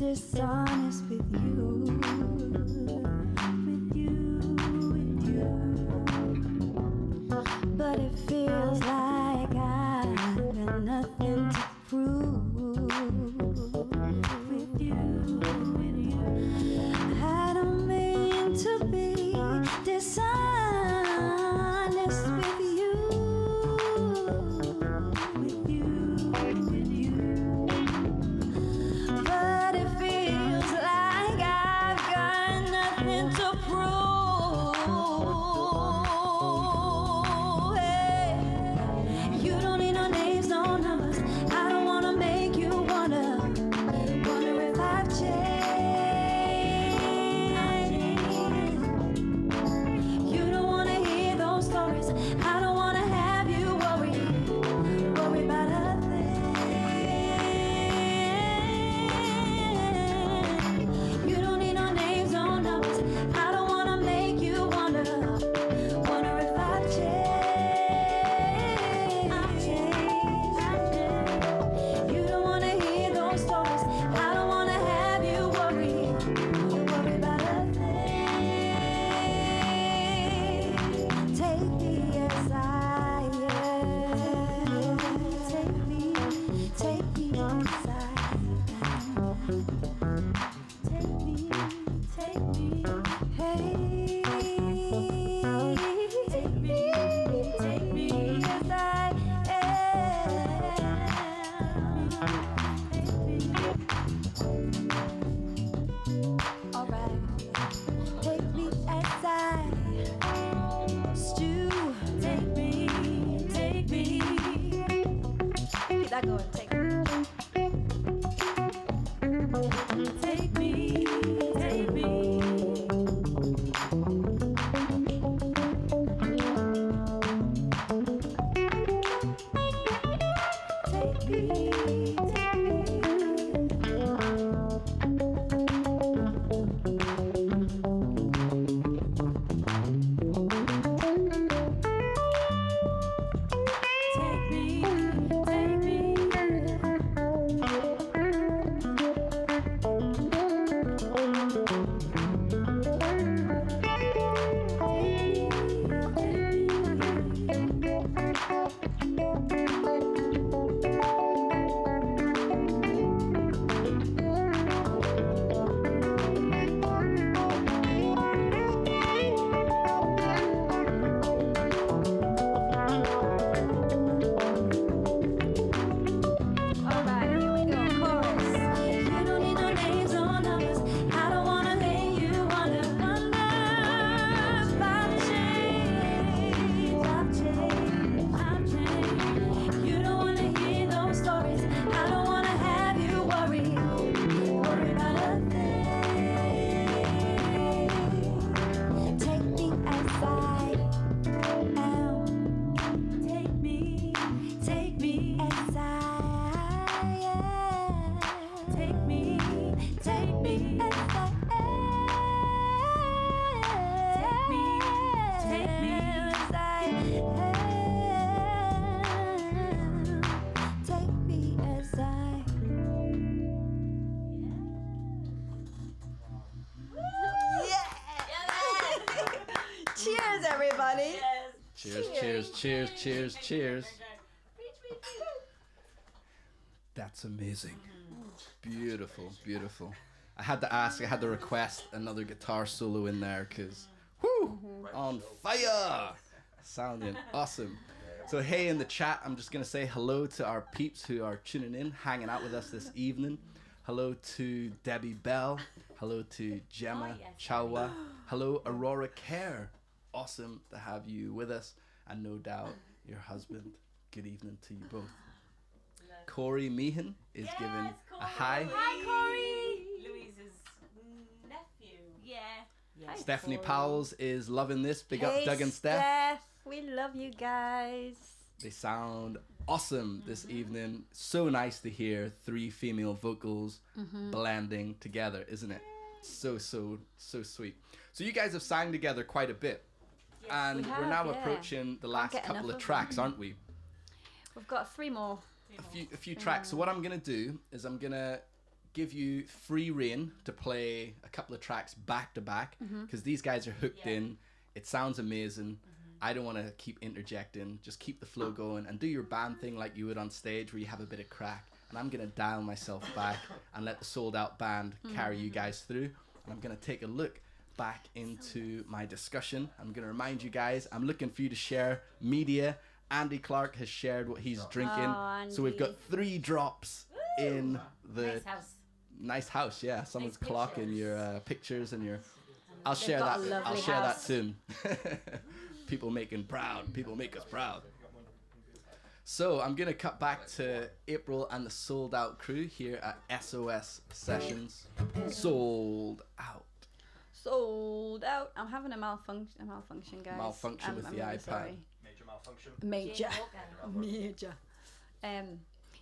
dishonest with you. With you. But it feels like I've got nothing to prove. With you. I don't mean to be dishonest with you. With you. But it feels like I've got nothing to prove. Hey, you don't need no names, no numbers. I don't wanna make you wonder if I've changed. You don't wanna hear those stories. I don't wanna have you worry about a thing. You don't need no names, no numbers. I don't wanna make you wonder if I've changed. You don't wanna hear those stories. I don't wanna have you worry about a thing. Take me as I am. Take me as I am. Take me, hey. Take me as I am. Alright, take me as I stew. Take me. Keep that going, take me. Take me. Take me. Alright, here we go, chorus. You don't need no names or numbers. I don't wanna make you wonder if I've changed. You don't wanna hear those stories. I don't wanna have you worry about a thing. Take me as I am. Take me as I am. Take me as I am. Take me as I am. Take me as I Cheers, everybody. Cheers. That's amazing. Beautiful. I had to request another guitar solo in there because, on fire, sounding awesome. So hey, in the chat, I'm just gonna say hello to our peeps who are tuning in, hanging out with us this evening. Hello to Debbie Bell. Hello to Gemma Chawa. Hello, Aurora Kerr. Awesome to have you with us, and no doubt your husband. Good evening to you both. Corey Meehan is giving a hi. Hi, Corey. Louise's nephew. Yeah. Stephanie Powell's is loving this. Big up Hey, Doug and Steph. Steph, we love you guys. They sound awesome this evening. So nice to hear three female vocals blending together, isn't it? So sweet. So you guys have sang together quite a bit. And we we're have, now yeah. approaching the last get couple enough of of tracks, aren't we? We've got 3 more. A few tracks. So what I'm gonna do is I'm gonna give you free reign to play a couple of tracks back to back because these guys are hooked in. It sounds amazing. I don't want to keep interjecting. Just keep the flow going and do your band thing like you would on stage where you have a bit of crack. And I'm going to dial myself back and let the sold out band carry you guys through. And I'm going to take a look back into my discussion. I'm going to remind you guys, I'm looking for you to share media. Andy Clark has shared what he's drinking. So we've got 3 drops in the Nice house. nice house. Yeah, someone's Nice clocking pictures. your pictures and your. I'll They've share got that. a lovely I'll share that house. soon. People making proud. People make us proud. So I'm gonna cut back to April and the Sold Out crew here at SOS Sessions. Sold out. Sold out. I'm having a malfunction, guys. Malfunction with I'm the really iPad. Sorry. Major malfunction. Major. Jane Major.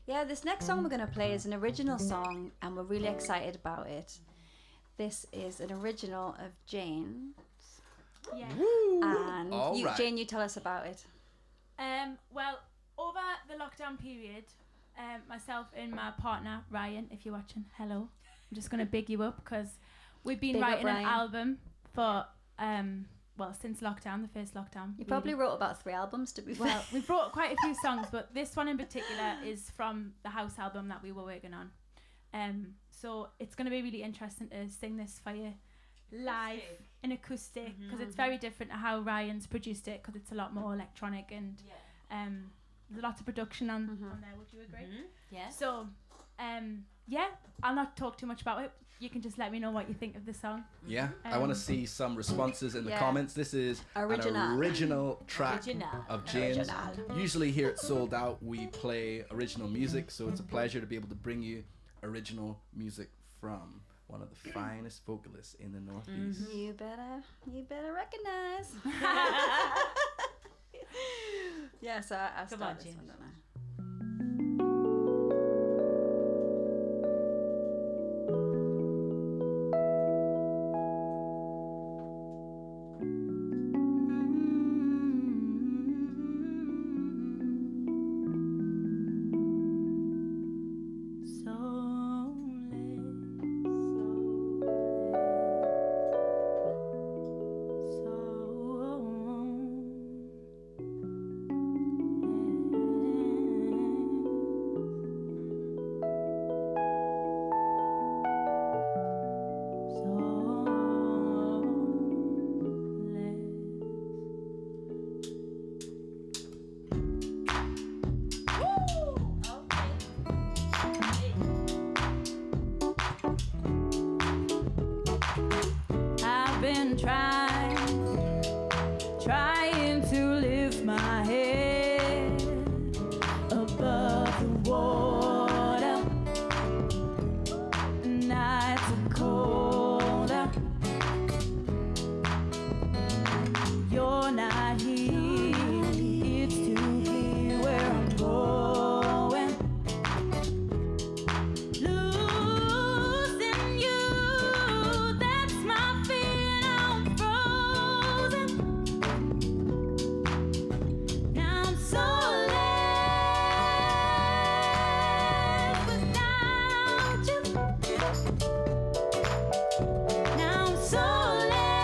Yeah, this next song we're going to play is an original song, and we're really excited about it. This is an original of Jane. Yeah. And All right. Jane, you tell us about it. Well, over the lockdown period, myself and my partner Ryan, if you're watching, hello. I'm just gonna big you up because we've been Big up, writing an Ryan. album for since lockdown, the first lockdown. You probably wrote about 3 albums, to be fair. Well, we've brought quite a few songs, but this one in particular is from the house album that we were working on. So it's going to be really interesting to sing this for you live in acoustic because it's very different to how Ryan's produced it because it's a lot more electronic and there's lots of production on there. Would you agree? Yeah. So, I'll not talk too much about it. You can just let me know what you think of the song. Yeah, I want to see some responses in the Yeah. comments. This is an Original. original track Original. of Jane's. Original. Usually here at Sold Out, we play original music, so it's a pleasure to be able to bring you original music from one of the finest vocalists in the Northeast. You better recognize. Yeah, so I'll Come start on, this Jane. one, don't I? I've been trying to lift my head above the water. Nights are colder. You're not here. It's too clear where I'm going. Losing you, that's my fear. I'm frozen. Now I'm so lost without you. Now I'm so lost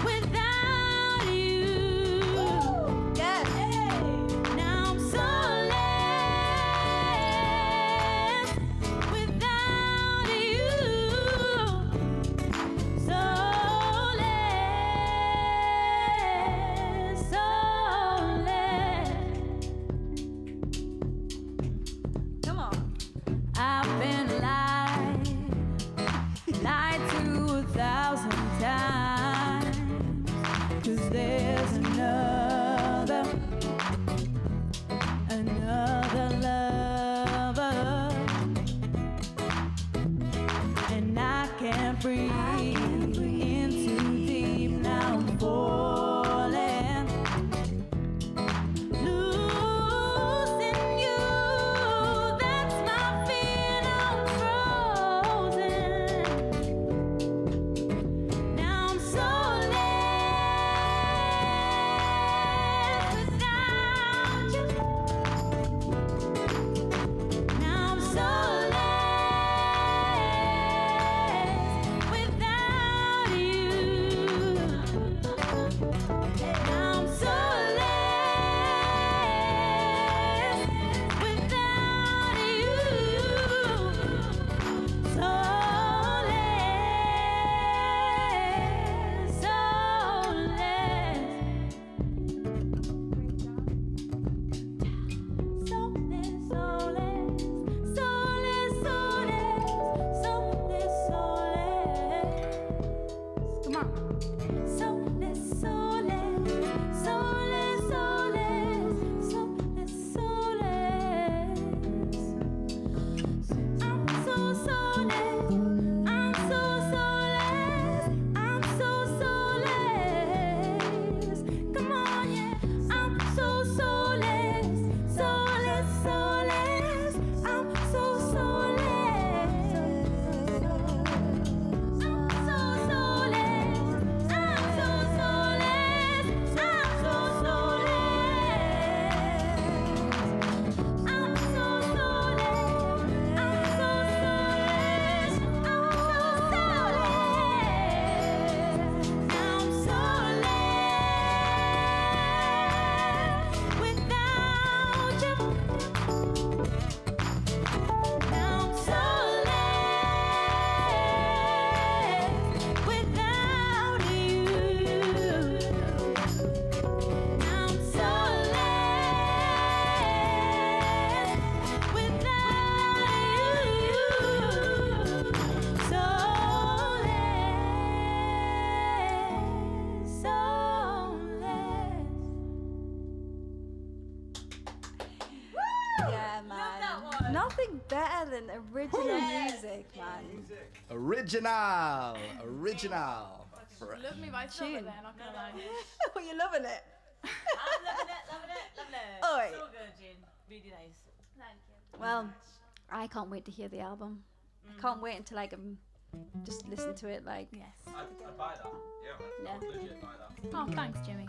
without you. Yes. Now I'm so lost without you. So lost, so lost. Come on. I've been lied to 1,000 times. 'Cause there's another lover, and I can't breathe in too deep. Now I'm falling, losing you. That's my fear. I'm frozen. Now I'm so lost without you. Now I'm listen, original music, man. Original. Love me by Tune. Silver there, not gonna lie. Oh, you're loving it. I'm loving it. Oi. So good, Jane. Really nice. Thank you. Well, I can't wait to hear the album. I can't wait until I can just listen to it. Like, Yes. I'd buy that. Yeah, Yeah. I'd legit buy that. Oh, thanks, Jimmy.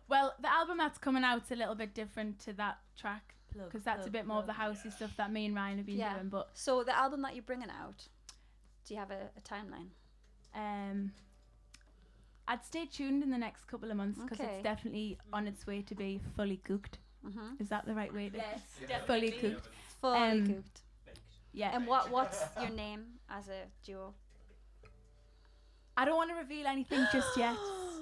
Well, the album that's coming out's a little bit different to that track because that's a bit more of the housey stuff that me and Ryan have been Yeah. doing. But so the album that you're bringing out, do you have a timeline? I'd stay tuned in the next couple of months because Okay. it's definitely on its way to be fully cooked. Mm-hmm. Is that the right way to? Yes, Fully definitely. cooked. Fully cooked. Yeah. And what's your name as a duo? I don't want to reveal anything just yet.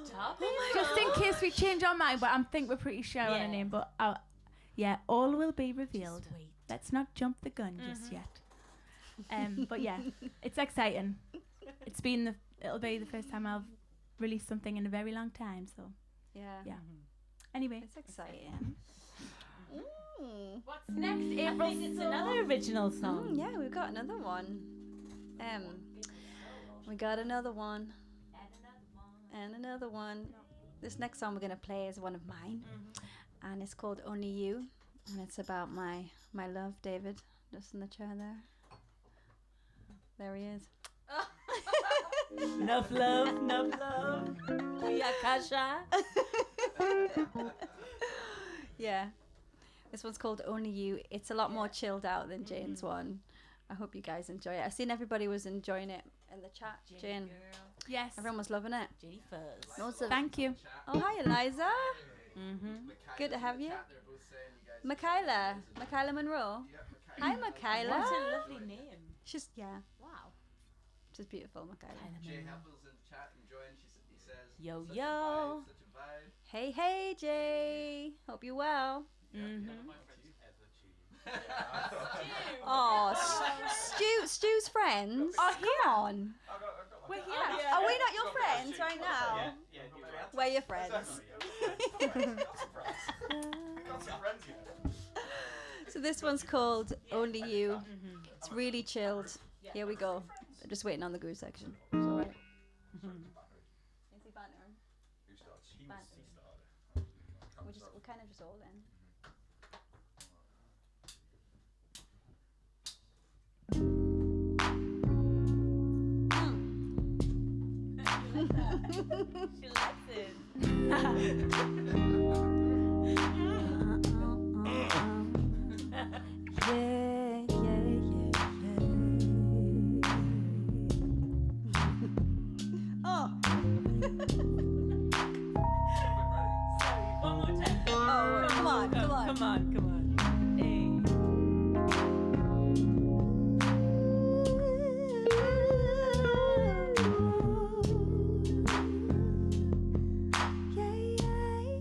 Stop it. Just in case we change our mind, but I think we're pretty sure on Yeah. a name. But yeah, all will be revealed. Just wait. Let's not jump the gun just yet. But yeah, it's exciting. It'll be the first time I've released something in a very long time. So Yeah. yeah. Anyway, It's exciting. What's next, April? I think it's another original song. Yeah, we've got another one. We got another one. And another one. This next song we're gonna play is one of mine, and it's called "Only You," and it's about my love, David, just in the chair there. There he is. Enough love. Yeah, Kasha. Yeah. This one's called Only You. It's a lot more chilled out than Jane's one. I hope you guys enjoy it. I've seen everybody was enjoying it in the chat. Jane, yes. everyone was loving it. Jenny first. Loads of Thank you. Oh, hi, Eliza. Good to have you. Michaela Monroe. Hi, Michaela. What a lovely name. She's, yeah, Wow. she's beautiful, Michaela. Jay Heppel's in the chat enjoying. He says, Yo, such yo. A vibe, such a vibe. Hey, Jay. Hope you're well. Oh, Stu's friends. Oh, come on. We're here. Are we not your friends right now? Yeah, We're your friends. So this one's called Only You. It's really chilled. Here we go. I'm just waiting on the groove section. It's all right. Is he bantering? We're kind of just all in. She likes it. Oh. One more time. Oh, come on. Come on. Hey.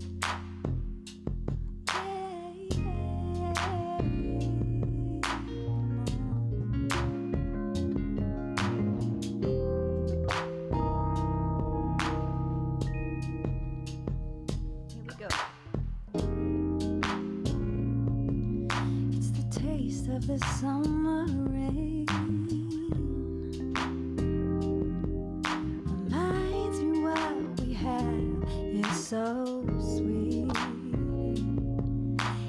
Here we go. It's the taste of the summer rain. Reminds me what we had. It's so sweet.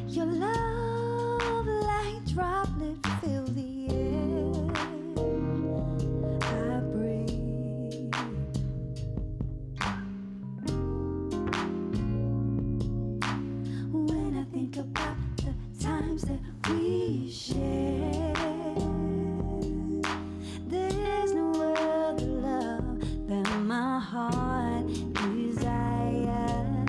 Your love like droplet fill the air I breathe. When I think about the times that we shared, there's no other love than my heart desires.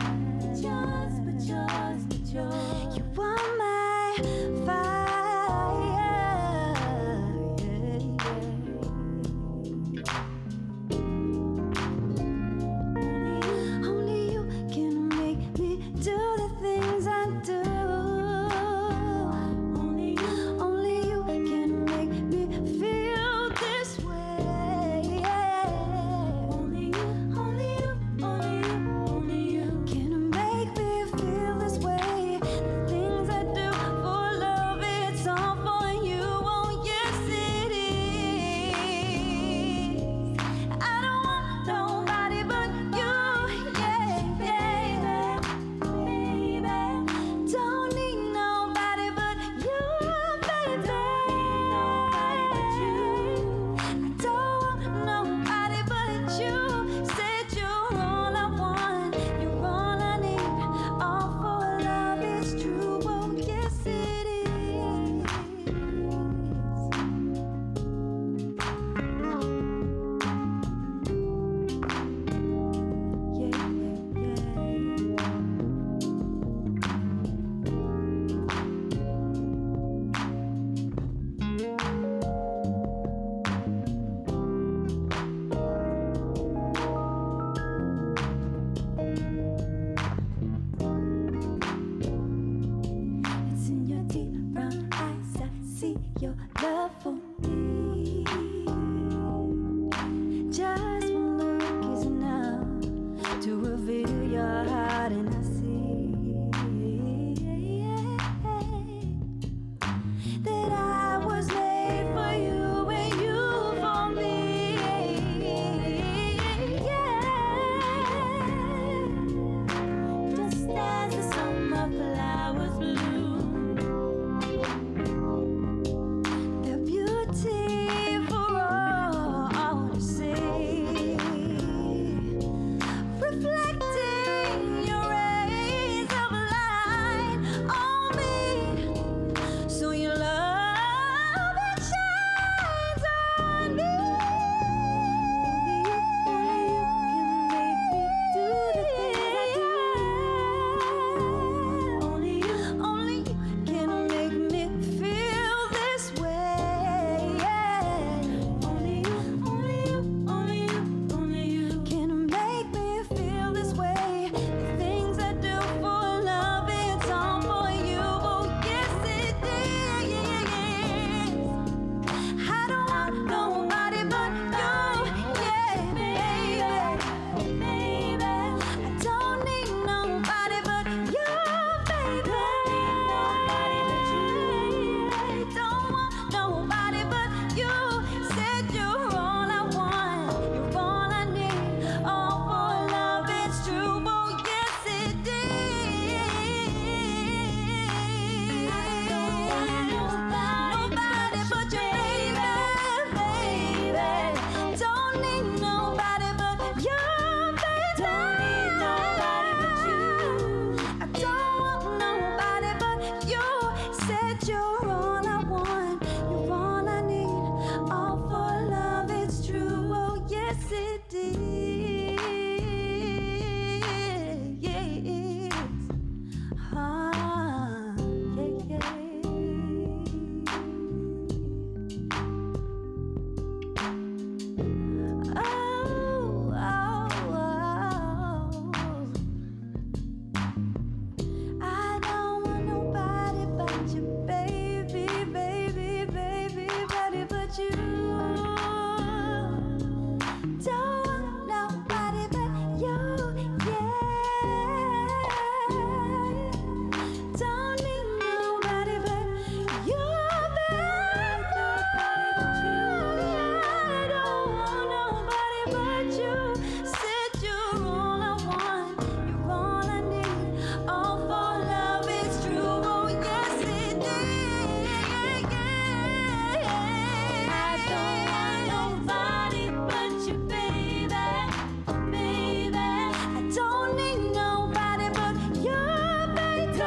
is. Ah, yeah, yeah. Oh, oh, oh. I don't want nobody but you, baby, baby, baby, baby, but you. Don't want nobody but you, yeah. Don't need nobody but you, baby. I don't want nobody but you. Said you're all I want, you're all I need. All for love is true, oh yes it is. I don't want nobody but you, baby, baby. I don't need nobody but you, baby.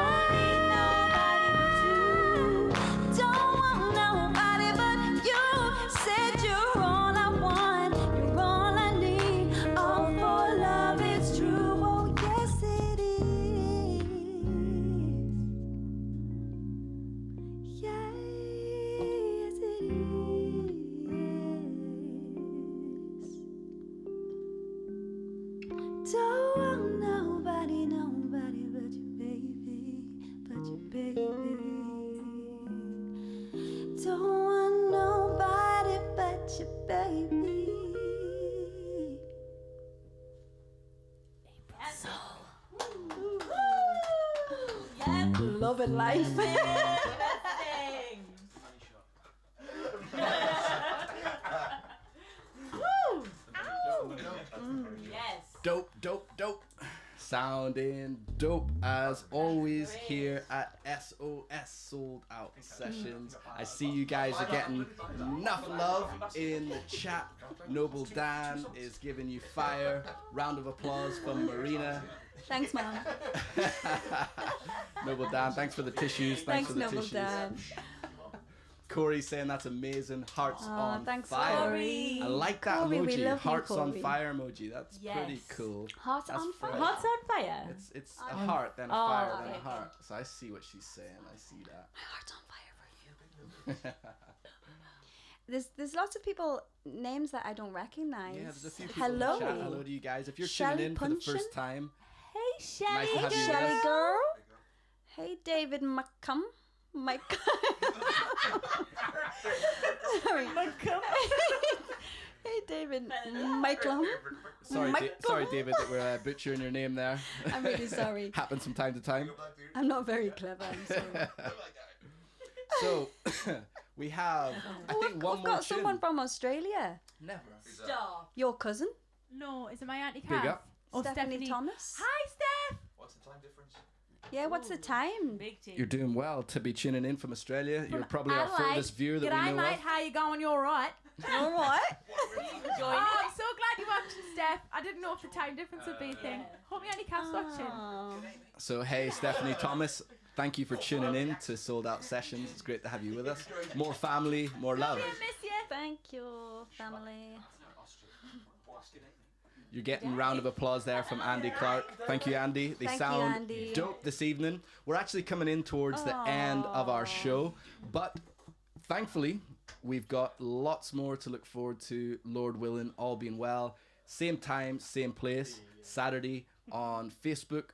Don't want nobody but you. Said you're all I want, you're all I need. All for love is true, oh yes it is. Yes it is. Don't want nobody, nobody but you, baby, but you, baby. Don't want nobody but you, baby. Loving life. Yes. Dope, dope, dope. Sounding dope as always here at SOS Sold Out Sessions. I see you guys are getting enough love in the chat. Noble Dan is giving you fire. Round of applause from Marina. Thanks, Mom. Noble Dan, thanks for the tissues. Thanks, for the Noble tissues. Dan. Corey saying that's amazing. Hearts on thanks, fire. Corey. I like that Corey, we emoji. love you, Hearts on Corey. fire emoji. That's pretty Yes. cool. Heart That's on fresh. fire. Hearts on fire. It's a heart, then a Oh, fire, then okay, a heart. So I see what she's saying. I see that. My heart's on fire for you. There's lots of people names that I don't recognize. Yeah, there's a few people Hello. in the chat. Hello to you guys. If you're Shelley tuning in for the Punchin? first time, Hey, Shelly. Nice to have you with Shelly us. girl. Hey, David McCum. Mike. Sorry. Hey, David Michael. sorry, Michael. sorry, David, that we're butchering your name there. I'm really sorry. Happens from time to time. I'm not very clever. I'm sorry. So we have, I think, We've one more got tune. someone from Australia. Never. Stop. Your cousin, No, is it my Auntie Big Kath? up. Or Stephanie Thomas. Hi, Steph. What's the time difference? Yeah, what's the time? Big team. You're doing well to be tuning in from Australia. You're probably our Adelaide. furthest viewer that G'day, we know mate. of. How you going? You all right? All right. Oh, I'm so glad you're watching, Steph. I didn't know if the time difference would be a thing. Hope my Auntie Kath's watching. Oh. So hey, Stephanie Thomas, thank you for tuning in to Sold Out Sessions. It's great to have you with us. More family, more love. I miss you. Thank you, family. You're getting round of applause there from Andy Clark. Thank you, Andy. They Thank you, sound Andy. dope this evening. We're actually coming in towards the end of our show, but thankfully, we've got lots more to look forward to, Lord willing, all being well. Same time, same place, Saturday on Facebook,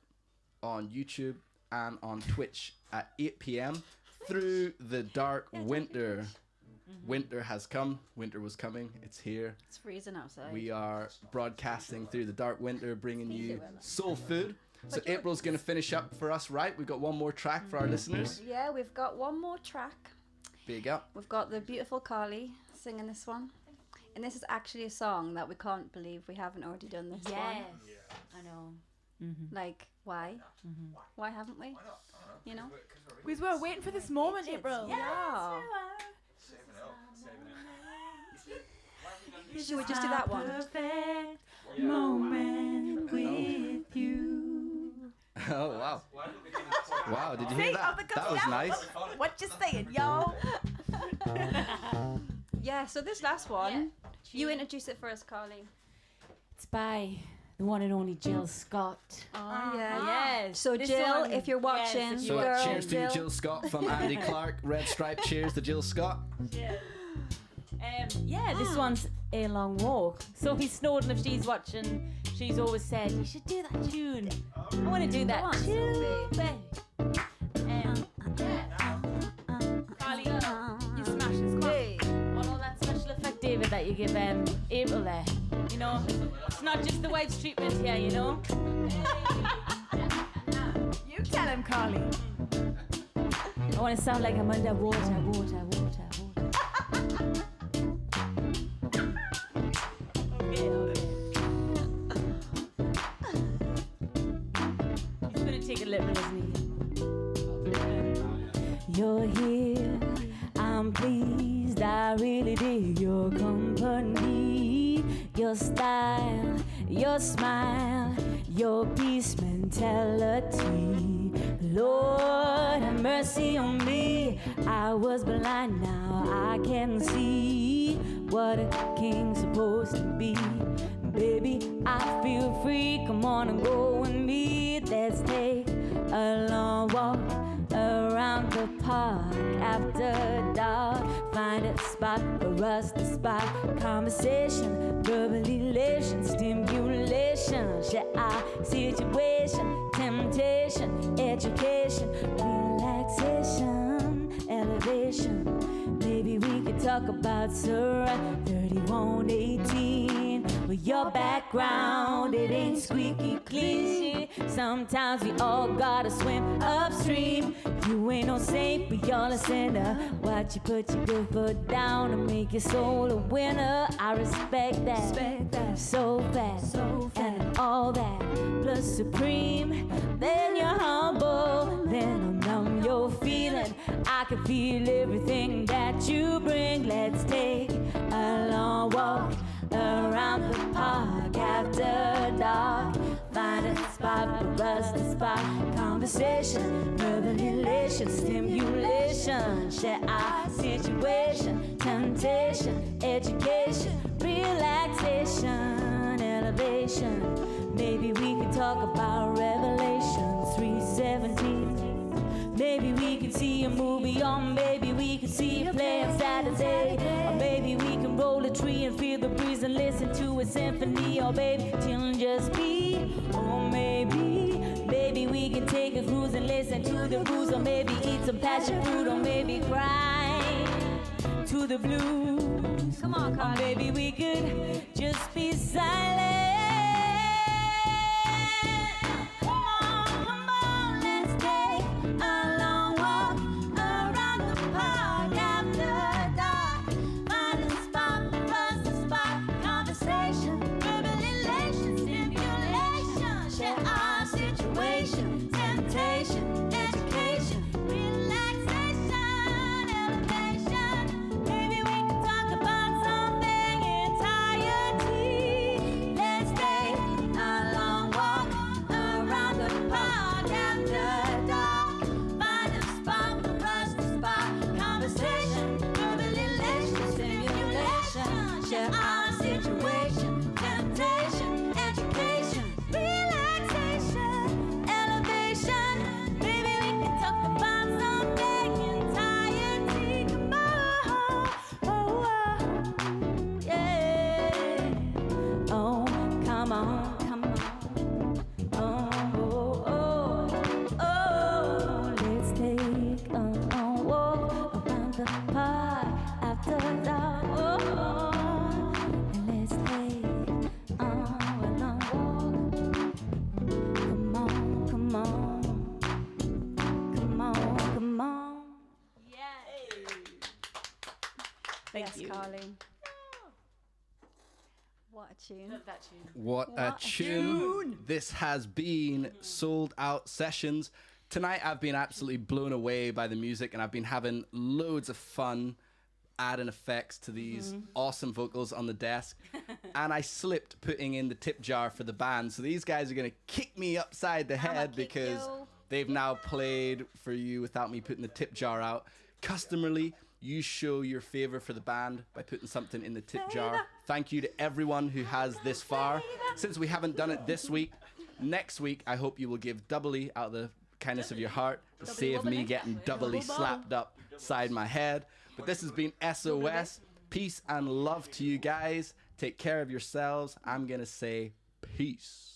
on YouTube, and on Twitch at 8 p.m. through the dark winter. Winter has come. Winter was coming. It's here. It's freezing outside. We are broadcasting through the dark winter, bringing you soul food. So April's going to finish up for us, right? We've got one more track for our listeners. Yeah, we've got one more track. Big up. We've got the beautiful Carly singing this one. And this is actually a song that we can't believe we haven't already done this Yes. one. I know. Like, why? Why haven't we? You know? We were waiting for this moment, April. Yeah. Should we just do that one? Perfect moment with you. Oh, wow. Wow, did you See, hear off that? the That was cuff. nice. What you saying, yo? Yeah, so this last one, you introduce it for us, Carly. It's by the one and only Jill Scott. Oh, yeah. Yes. So, this Jill, one- if you're watching, yes, if So you're girl, cheers to you, Jill. Jill Scott from Andy Clark. Red Stripe. Cheers to Jill Scott. This one's A Long Walk. Sophie Snowden, if she's watching, she's always said, you should do that tune. I want to do that Go on, tune, Sophie. babe. Carly, You smash this quite. Hey. what all that special effect, David, that you give April there. You know, it's not just the wife's treatment here, you know. You tell him, Carly. I want to sound like I'm underwater, water. He's gonna take a little, isn't he? You're here, I'm pleased, I really dig your company, your style, your smile, your peace mentality. Lord, have mercy on me. I was blind, now I can see what a king's supposed to be. Baby, I feel free. Come on and go with me. Let's take a long walk around the park after dark. Find a spot for us to spark conversation, verbal elation, stimulation, share our situation, temptation, education, relaxation, elevation. Maybe we could talk about Surah 3118. With your background, it ain't squeaky clean. Sometimes we all gotta swim upstream. You ain't no saint, but you're a sinner. Watch you put your good foot down and make your soul a winner. I respect that, so fast, and all that, plus supreme. Then you're humble, then I'm numb. You're feeling, I can feel everything that you bring. Let's take a long walk around the park after dark. Find a spot for us to spark conversation, verbal elation, stimulation, share our situation, temptation, education, relaxation, elevation. Maybe we could talk about Revelation 3:17. Maybe we could see a movie on, maybe we could see a play on Saturday. Or maybe we can roll a tree and feel the breeze and listen to a symphony. Or baby, chill and just be. Or maybe we can take a cruise and listen to the blues. Or maybe eat some passion fruit. Or maybe cry to the blues. Come on, Or Carly. maybe we could just be silent. Come on, let's take a long walk around the park after dark. Find a spot for us to spark conversation, verbal elation, stimulation, share our situation, temptation, education, relaxation, elevation. Maybe we can talk about something entirety. Let's take a long walk around the park after dark. Find a spot for us to spark conversation, verbal elation, stimulation, share our situation, temptation, education, relaxation, elevation. Maybe we can talk about something entirety. Come on, yeah. Oh, come on. Let's take a long walk around the park after dark. And let's take a long walk. Come on. Thank Yes, you. Carly. What a tune. Love that tune. What a What a tune. This has been Sold Out Sessions. Tonight I've been absolutely blown away by the music and I've been having loads of fun adding effects to these awesome vocals on the desk. And I slipped putting in the tip jar for the band. So these guys are going to kick me upside the head kick because you. they've now played for you without me putting the tip jar out. Customarily, you show your favor for the band by putting something in the tip jar Thank you to everyone who has this far. Since we haven't done it this week, next week I hope you will give doubly out of the kindness of your heart to save me getting doubly slapped up side my head. But this has been SOS. Peace and love to you guys. Take care of yourselves. I'm gonna say peace.